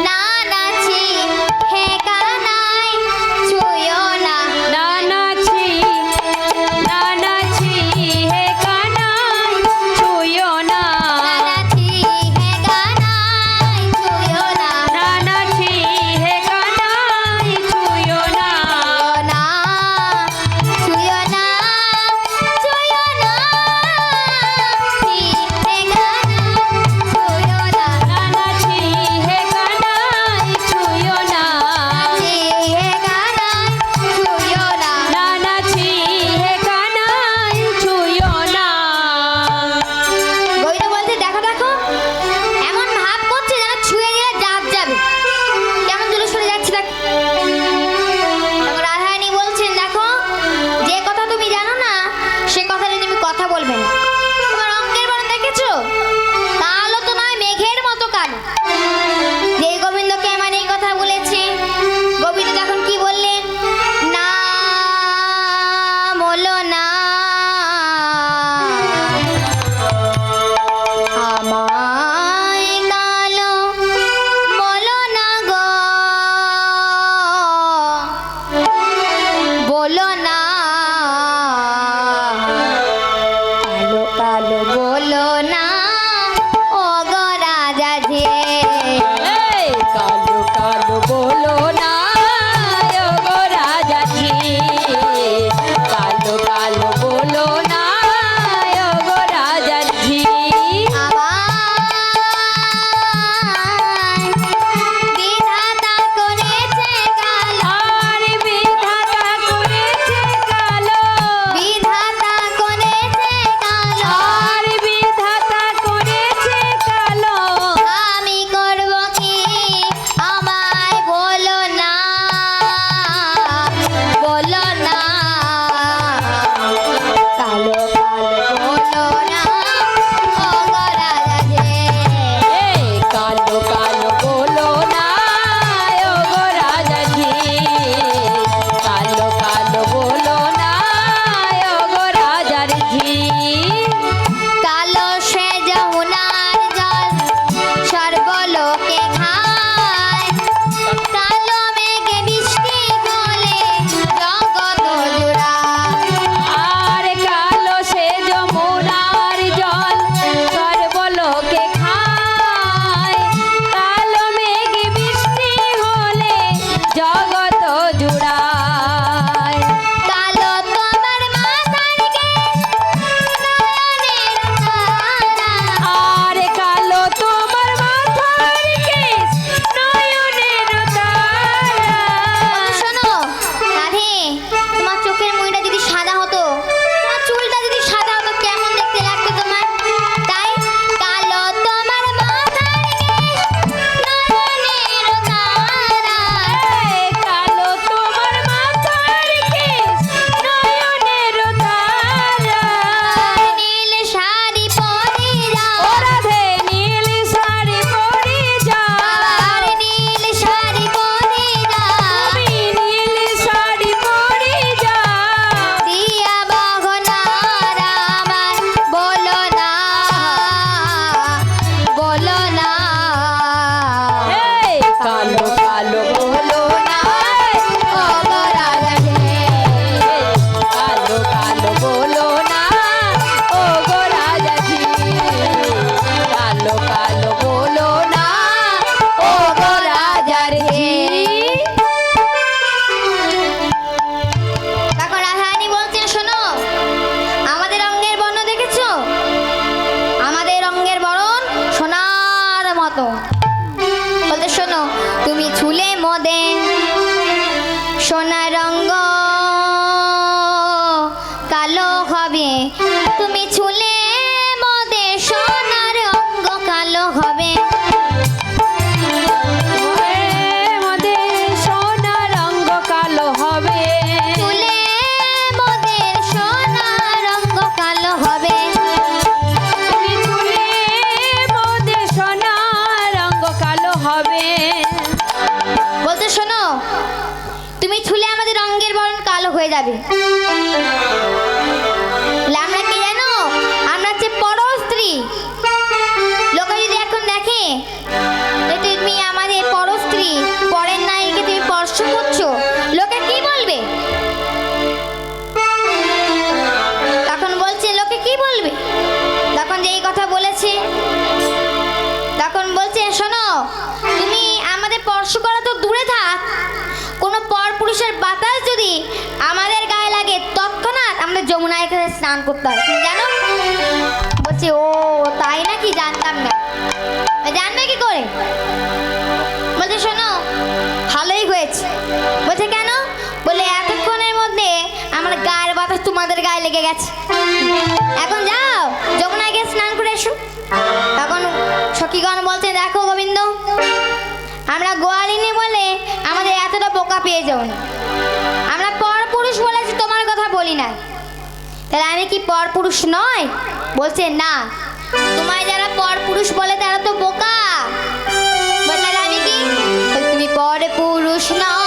না নাছি, হে কানাই ছুঁয়ো না। না নাছি, না নাছি, হে কানাই ছুঁয়ো না। না নাছি, হে কানাই ছুঁয়ো না। না নাছি, হে কানাই ছুঁয়ো না। ছুঁয়ো না, ছুঁয়ো না, হে কানাই ছুঁয়ো না। না নাছি, হে কানাই ছুঁয়ো না। হে কানাই ছুঁয়ো না। না নাছি, হে কানাই ছুঁয়ো না। গোবিন্দ বলছে, দেখো দেখো, এমন ভাব করছে যেন ছুঁয়ে দিলে জাত যাবে, কেমন জোরে সরে যাচ্ছে দেখ। তখন রাধারানী বলছেন, দেখো, যে কথা তুমি জানো না সে কথা নিয়ে তুমি কথা বলবে না। তোমার অঙ্গের বর্ণ দেখেছো? কালো তো নয়, মেঘের মতো কালো। যে গোবিন্দকে আমার এই কথা বলেছে, গোবিন্দ তখন কি বললেন? না বলো না, আমায় কালো বলো না গো, বলো না, কালো কালো বলো না, ও গো রাজা যে। এই কালো কালো বলো না, ও গো রাজাজি। কালো কালো যাবে। বলে, আমরা কি জানো, আমরা হচ্ছে পর স্ত্রী। লোকে যদি এখন দেখে যে তুমি আমাদের পর স্ত্রী, পরের নারীকে তুমি স্পর্শ করছো, লোকে কি বলবে? তখন বলছে লোকে কি বলবে? তখন যেই কথা বলেছে, তখন বলছে শোনো, তুমি আমাদের স্পর্শ করা তো দূরে থাক, কোনো পর পুরুষের বাতাস যদি আমাদের গায়ে লাগে তৎক্ষণাৎ আমরা যমুনায় এখানে স্নান করতে হয়, তুমি জানো? বলছে ও তাই নাকি, জানতাম না। জানবে কি করে? বলছে শোনো, ভালোই হয়েছে। বলছে কেন? বলে এতক্ষণের মধ্যে আমার গায়ের বাতাস তোমাদের গায়ে লেগে গেছে, এখন যাও যমুনায় গিয়ে স্নান করে এসো। তখন সখীগণ বলছে দেখো গোবিন্দ, আমরা গোয়ালিনী বলে আমাদের এতটা বোকা পেয়ে যাও না, আমরা পর পুরুষ বলেছি, তোমার কথা বলি না, তাহলে আমি কি পর পুরুষ নয়? বলছে না, তোমায় যারা পর পুরুষ বলে তারা তো বোকা। বলছে আমি কি? তুমি পর পুরুষ নও,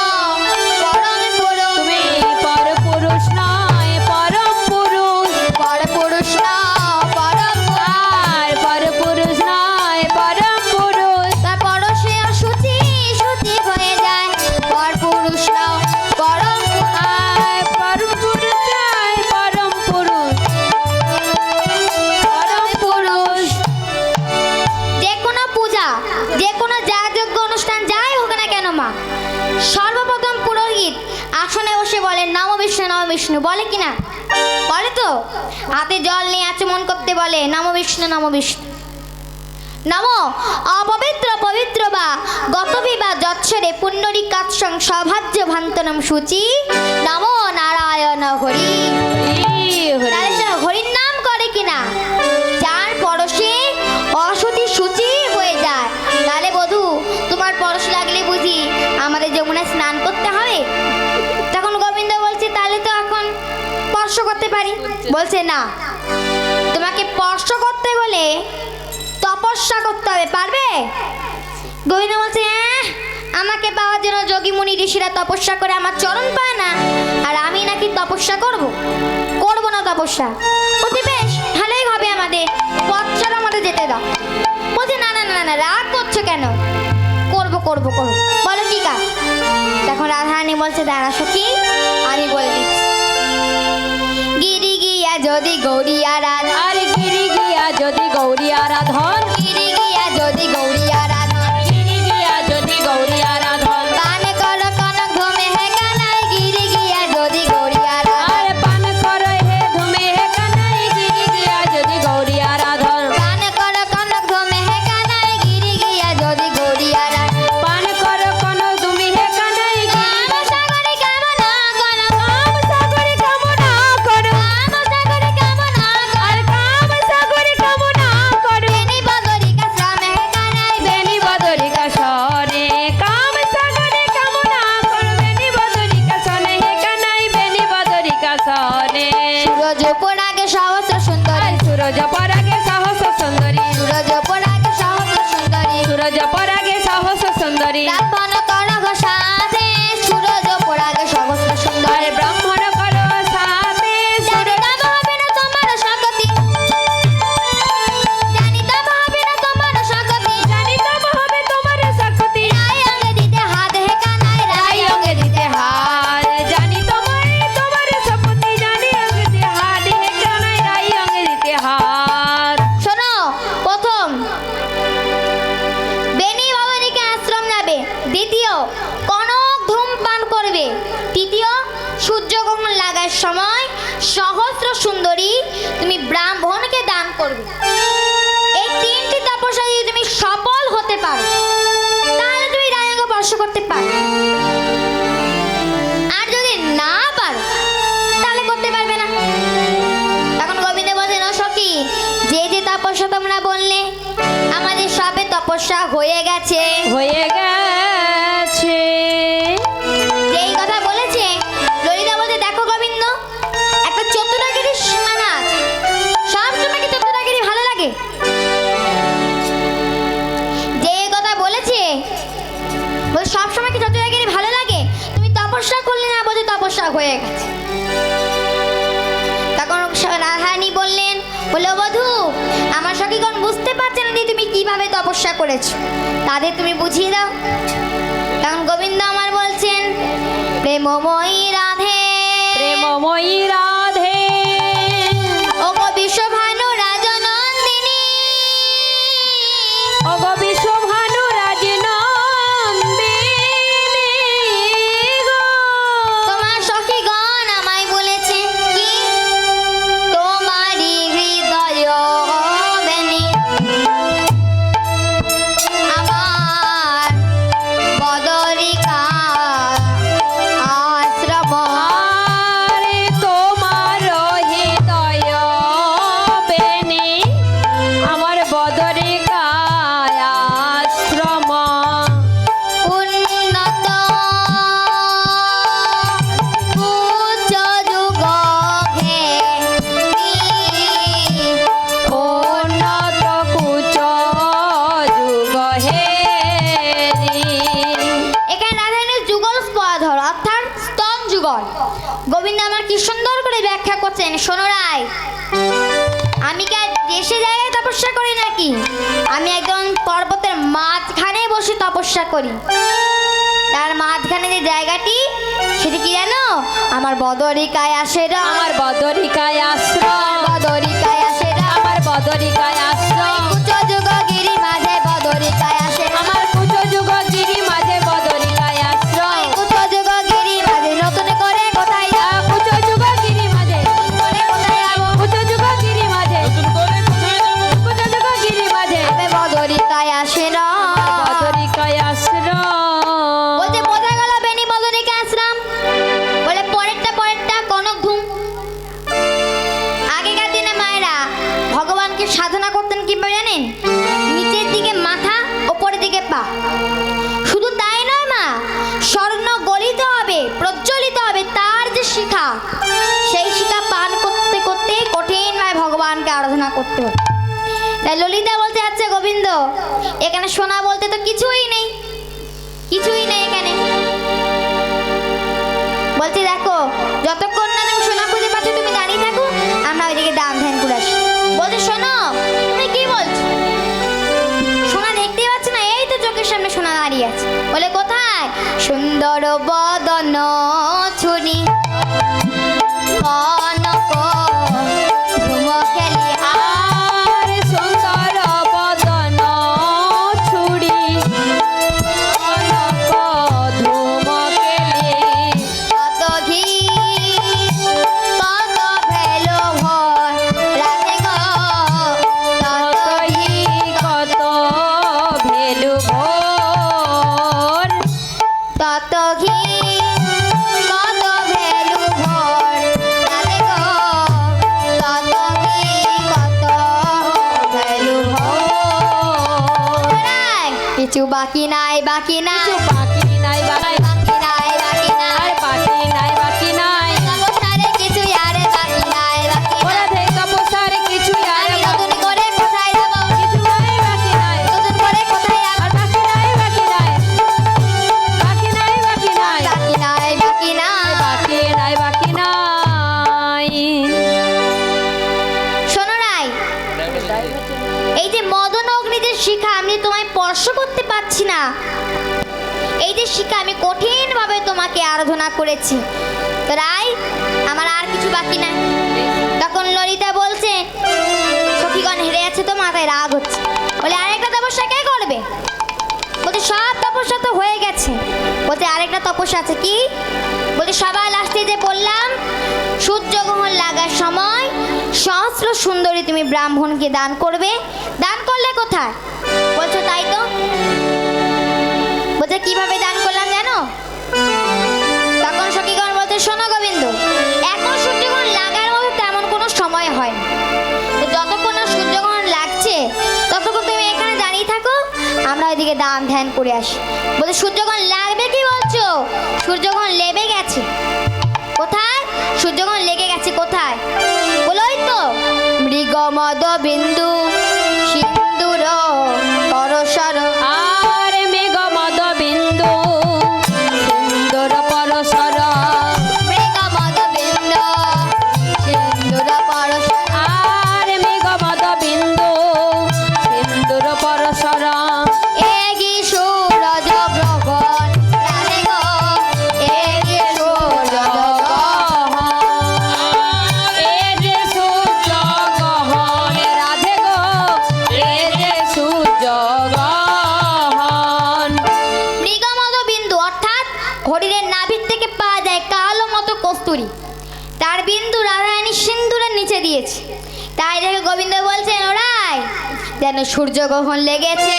পরম পুরুষ। তুমি পর পুরুষ নয় পরম পুরুষ, পর পুরুষ নও, পরম আর পর পুরুষ নয় পরম পুরুষ। তার পরশে অশুচি শুচি হয়ে যায়, পর পুরুষ নও, পরম আর পরম পুরুষ নয় পরম পুরুষ, পরম পুরুষ। যে কোনো পূজা, যে কোনো যাগযজ্ঞ অনুষ্ঠান যাই হোক না কেন মা, সর্বপ্রথম পুরোহিত আসনে বসে বলে নমো বিষ্ণু নমো বিষ্ণু, বলে কি না? বলে তো, হাতে জল নিয়ে আচমন করতে বলে নমো বিষ্ণু নমো বিষ্ণু। নমো অপবিত্র পবিত্র বা গতবি বা যৎসরে পুণ্যরিকাৎসং সৌভাজ্য ভান্তনম সূচি নমো নারায়ণ হরি। তাহলে সে হরির নাম করে কিনা, যার পরশে অশুচি শুচি হয়ে যায়, তাহলে বধূ তোমার পরশ লাগলে বুঝি আমাদের যমুনায় স্নান করতে হবে? তখন গোবিন্দ বলছে তাহলে তো এখন স্পর্শ করতে পারি। বলছে না, তোমাকে স্পর্শ করতে বলে তপস্যা করতে হবে, পারবে? গোবিন্দ বলছে আমাকে পাওয়ার জন্য যোগী মুনি ঋষিরা তপস্যা করে আমার চরণ পায় না, আর আমি নাকি তপস্যা করব? করব না তপস্যা। বলছে বেশ ভালোই হবে, আমাদের পথ ছাড়া আমাদের যেতে দাও। বলছে না না না না, রাগ করছো কেন? করব করব করব, বলো কি কাজ? তখন রাধারানী বলছে দাঁড়া সখী, আমি বলে দিচ্ছি। গিরি গিয়া যদি গৌরিয়া রাধা, আর গিরি গিয়া যদি গৌরী আরাধন, গিরি গিয়া যদি গৌরিয়া রাধা, গিরি গিয়া যদি গৌরী আরাধন, পান কর কনক ধমে হে কানাই, গিরি গিয়া যদি গৌরিয়া রাধা, আর পান করো হে ধুমে হে কানাই, গিরি গিয়া যদি গৌরী আরাধন, পান কর কনক ধমে হে কানাই, গিরি গিয়া যদি গৌরিয়া রাধা। পান করো কোন তুমি হে কানাই, কাম সাগরে কামনা করো, কাম সাগরে কামনা করো, কাম সাগরে কামনা আর কাম সাগরে কামনা করো, বেনি বদরিকা শ্রমে হে কানাই, বেনি বদরিকা সনে, কাম সাগরে কামনা করো, বেনি বদরিকা সনে হে কানাই, বেনি বদরিকা সনে। সূরজ পরাগে সহস্র সুন্দরী, আর সূরজ পরাগে সাহস সুন্দরী, সূরজ পরাগে সহস্র সুন্দরী, সূরজ পরাগে সাহস সুন্দরী, ব্রাহ্মণ কনক সাথে সূরজ পরাগে সহস্র আর সুন্দরী। ব্রাহ্মণ করো সাথে জানিতাম হবে না তোমার শক্তি, জানিতাম হবে না তোমার শক্তি, জানিতাম হবে তোমার শক্তি, রায় অঙ্গে দিতে হাত হে কানাই, রায় অঙ্গে দিতে হাত। হার জানি তোমার শক্তি, জানি অঙ্গে দিতে হাত হে কানাই, রাই অঙ্গে দিতে হাত। শোনো, প্রথম বেনি ভবনীকে আশ্রম যাবে, দ্বিতীয় কনক ধূমপান করবে, তৃতীয় সূর্যগ্রহণ লাগার সময় সহস্র সুন্দরী তুমি ব্রাহ্মণকে দান করবে। এই তিনটি তপস্যা যদি তুমি সফল হতে পারো, তাহলে তুমি রায়ঙ্গ স্পর্শ করতে পারবে, আর যদি না পারো তাহলে করতে পারবে না। তখন গোবিন্দ বলছেন ও সখী, যে যে তপস্যা তোমরা বললে আমাদের সবে তপস্যা হয়ে গেছে। হয়ে গেছে। যেই কথা বলেছে ললিতা বলতে দেখো গোবিন্দ, একটা চতুরাগিরি সীমানা আছে, সব সময় কি চতুরাগিরি ভালো লাগে? যে কথা বলেছে বল সব সময় কি চতুরাগিরি ভালো লাগে? তুমি তপস্যা করলে না, বলছে তপস্যা হয়ে গেছে। বলো বধূ, আমার সখীগণ বুঝতে পারছে না যে তুমি কিভাবে তপস্যা করেছো, তাদের তুমি বুঝিয়ে দাও। তখন গোবিন্দ আমার বলছেন, প্রেমময়ী রাধে, প্রেমময়ী রাধে, ওগো বিশ্বভানু রাজনন্দিনী, ওগো বিশ্বভানু রাজনন্দিনী গো। তোমার সখীগণ আমায় বলেছে কি, তোমারই হৃদয় বেনি আমার বদরিকা আশ্রম। আরে তোমার হৃদয় বেনি আমার বদরিকায় আশ্রম। উন্নত উচ্চ যুগ হে উন্নত কুচ যুগ হেরি। এখানে রাধারানীর যুগল স্পধর অর্থাৎ স্তন যুগল। গোবিন্দ আমার কি সুন্দর করে ব্যাখ্যা করছেন, শোনো রায়, আমি কি আর দেশে জায়গায় তপস্যা করি নাকি? আমি একজন পর্বতের মাঝখানে বসে তপস্যা করি। তার মাঝখানে যে জায়গাটি, সেটি কি জানো? আমার বদরিকায় আসে রাম, আমার বদরিকায় আশ্রম, বদরিকায় আসে রাম, আমার বদরিকায় আশ্রম, উচ্চ যুগ গিরি মাঝে বদরিকায় আসে রাম, আমার কুচ যুগ গিরি মাঝে বদরিকায় আশ্রম। উচ্চ যুগ গিরি মাঝে নতুন করে কোথায় যাবো, কুচ যুগ গিরি মাঝে, করে কোথায় যাবো, কুচ যুগ গিরি মাঝে, কুচ যুগ গিরি মাঝে আমি বদরিকায় আসে রাম। বদরিকায় আশ্রম। বলতে বোঝা গেল বেনি বদরিকা আশ্রম। বলে পরেরটা কনক ধুম। আগেকার দিনে মায়েরা ভগবানকে সাধনা করতেন কিভাবে জানেন? নিচের দিকে মাথা, ওপরের দিকে পা। শুধু তাই নয় মা, স্বর্ণ গলিত হবে, প্রজ্বলিত হবে তার যে শিখা, সেই শিখা পান করতে করতে কঠিনভাবে ভগবানকে আরাধনা করতে হবে। তাই ললিতা বলতে যাচ্ছে, গোবিন্দ এখানে সোনা বলতে তো কিছুই নেই, কিছুই নেই এখানে। বলছি দেখো, যতক্ষণ না তুমি সোনা খুঁজে পাচ্ছ তুমি দাঁড়িয়ে থাকো, আমরা ওইদিকে দান ধ্যান করে আসি। বলছে শোনো, তুমি কি বলছো? সোনা দেখতেই পাচ্ছ না? এই তো চোখের সামনে সোনা দাঁড়িয়ে আছে। বলে কোথায়? সুন্দর বদন ছুরি কনক ধুম খেলি আর সুন্দর বদন ছুড়ি কনক ধূম কেলি। কত ঘি কত ভেলো ভয় রাতে গো, কত ঘি কত ভেলু ভোর, কত ঘি কত ভেলু ভয় রাতে গো, কত ঘি কত ভেলু ভয়। কিছু বাকি নাই, বাকি নাই, কিছু বাকি নাই, বাকি বাকি নাই, বাকি নাই, আর বাকি নাই, বাকি নাই। তপস্যারে কিছু আরে বাকি নাই, বাকি নাই। ওরা দেখ তপস্যার কিছু আর আমি নতুন করে কোথায় যাবো, কিছু নাই, বাকি নাই, নতুন করে কোথায় যাবো, আর বাকি নাই, বাকি নাই, বাকি নাই, বাকি নাই, বাকি নাই, বাকি নাই। বাকি নাই, বাকি নাই। শোনো রাই, এই যে মদন অগ্নি যে শিখা, আমি তোমায় স্পর্শ করতে পারছি না, এই যে শিখা আমি কঠিন ভাবে তোমাকে আরাধনা করেছি, তো রাই আমার আর কিছু বাকি নাই। তখন ললিতা বলছে, সখীগণ হেরে আছে তো মাথায় রাগ হচ্ছে। বলে আরেকটা তপস্যা কে করবে? বলছে সব তপস্যা তো হয়ে গেছে। বলছে আরেকটা তপস্যা আছে। কি? বলছে সবার লাস্টে যে বললাম সূর্যগ্রহণ লাগার সময় সহস্র সুন্দরী তুমি ব্রাহ্মণকে দান করবে। দান করলে কোথায়? বলছো তাই তো। বলছে কিভাবে দান করলাম জানো? তখন সখীগণ বলছে শোনো গোবিন্দ, এখন সূর্যগ্রহণ লাগার মতো তেমন কোনো সময় হয় না, তো যতক্ষণ না সূর্যগ্রহণ লাগছে ততক্ষণ তুমি এখানে দাঁড়িয়ে থাকো, আমরা ওইদিকে দান ধ্যান করে আসি। বলছে সূর্যগ্রহণ লাগবে কি বলছো? সূর্যগ্রহণ লেবে গেছে। কোথায়? সূর্যগ্রহণ লেগে গেছে কোথায়? বলোই তো মৃগ মদ বিন্দু সিন্দুর পরশর। আর মেঘ মদ বিন্দু সুন্দর পরশর, মৃগ মদ বিন্দু সিন্দুর পরশর। আর মেঘ দিয়েছে। তাই দেখে গোবিন্দ বলছেন, ওরাই যেন সূর্যগ্রহণ লেগেছে,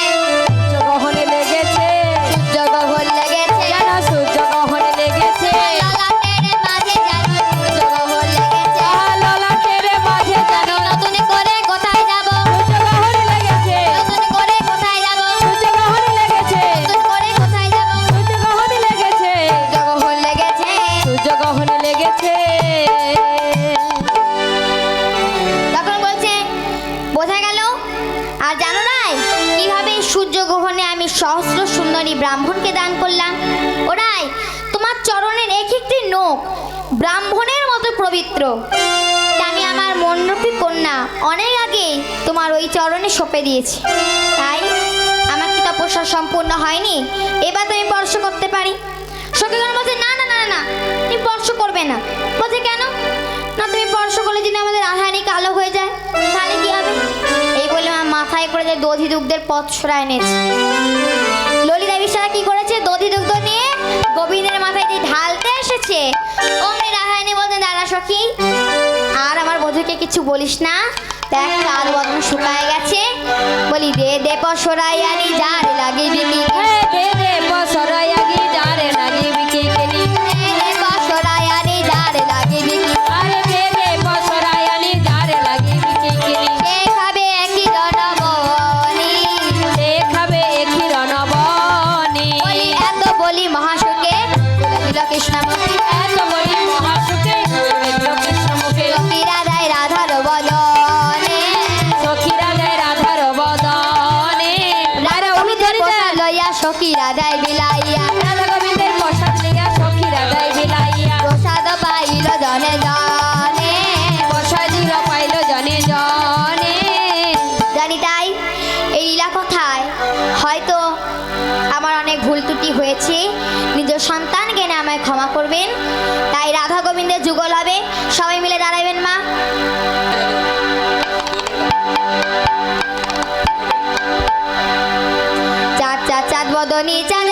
সূর্যগ্রহণে লেগেছে, সূর্যগ্রহণ লেগেছে, যেন সূর্যগ্রহণে লেগেছে, ললাটের মাঝে যেন সূর্যগ্রহণ লেগেছে। ললাটের মাঝে যেন নতুন করে কোথায় যাব, সূর্যগ্রহণে লেগেছে, নতুন করে কোথায় যাব, সূর্যগ্রহণে লেগেছে, নতুন করে কোথায় যাব, সূর্যগ্রহণে লেগেছে, সূর্যগ্রহণ লেগেছে। সূর্যগ্রহণে লেগেছে। তখন বলছে, বোঝা গেল। আর জানো নাই কিভাবে সূর্যগ্রহণে আমি সহস্র সুন্দরী ব্রাহ্মণকে দান করলাম? ওরাই তোমার চরণের এক একটি নখ ব্রাহ্মণের মতো পবিত্র। তা আমি আমার মনরূপী কন্যা অনেক আগে তোমার ওই চরণে সঁপে দিয়েছি। তাই আমার কি তপস্যা সম্পূর্ণ হয়নি? এবার তুমি স্পর্শ করতে পারি। সখীগণ বলছে, না না না না, তুমি স্পর্শ করবে না। বলছে, কেন? না, তুমি স্পর্শ করলে যদি আমাদের রাসায়নিক কালো হয়ে যায় তাহলে কি হবে? এই বলে আমার মাথায় করে যে দধি দুগ্ধের পথ সরায় এনেছে। ললিতা বিশালা কি করেছে? দধি দুগ্ধ নিয়ে গোবিন্দের মাথায় যে ঢালতে এসেছে, অমনি রাসায়নিক বলতে, দাঁড়া সখী, আর আমার বধূকে কিছু বলিস না, দেখ কাল বদন শুকায় গেছে। বলি, দে দে পসরাই আনি, যার লাগে বিকি, দে দে বসরাই আগি যারে লাগি বিকি কেনি, দে দে পসরাই আনি, যার লাগে বিকি। আরে দে দে বসরাই আনি যারে লাগি বিকি কেনি, সে খাবে একই রণবনি। সে খাবে একই রণবনি। বলি, এত বলি মহাসুখে তুলে দিল কৃষ্ণমুখী, এত বলি মহাসুখে তুলে দিল কৃষ্ণমুখে, সখীরা দেয় রাধার বদনে। সখীরা দেয় রাধার বদনে। রাধা গোবিন্দের প্রসাদ লইয়া সখীরা দেয় বিলাইয়া, রাধা গোবিন্দের প্রসাদ লইয়া সখীরা দেয় বিলাইয়া, প্রসাদ পাইল জনে জনে। প্রসাদির পাইল জনে জনে। জানি তাই এই লীলা কথায় হয়তো আমার অনেক ভুল ত্রুটি হয়েছে, নিজ সন্তান জ্ঞানে আমায় ক্ষমা করবেন। তাই রাধা গোবিন্দের যুগল হবে, সবাই মিলে দাঁড়াবেন মা। চাঁদ চাঁদ চাঁদ বদনী চাঁদ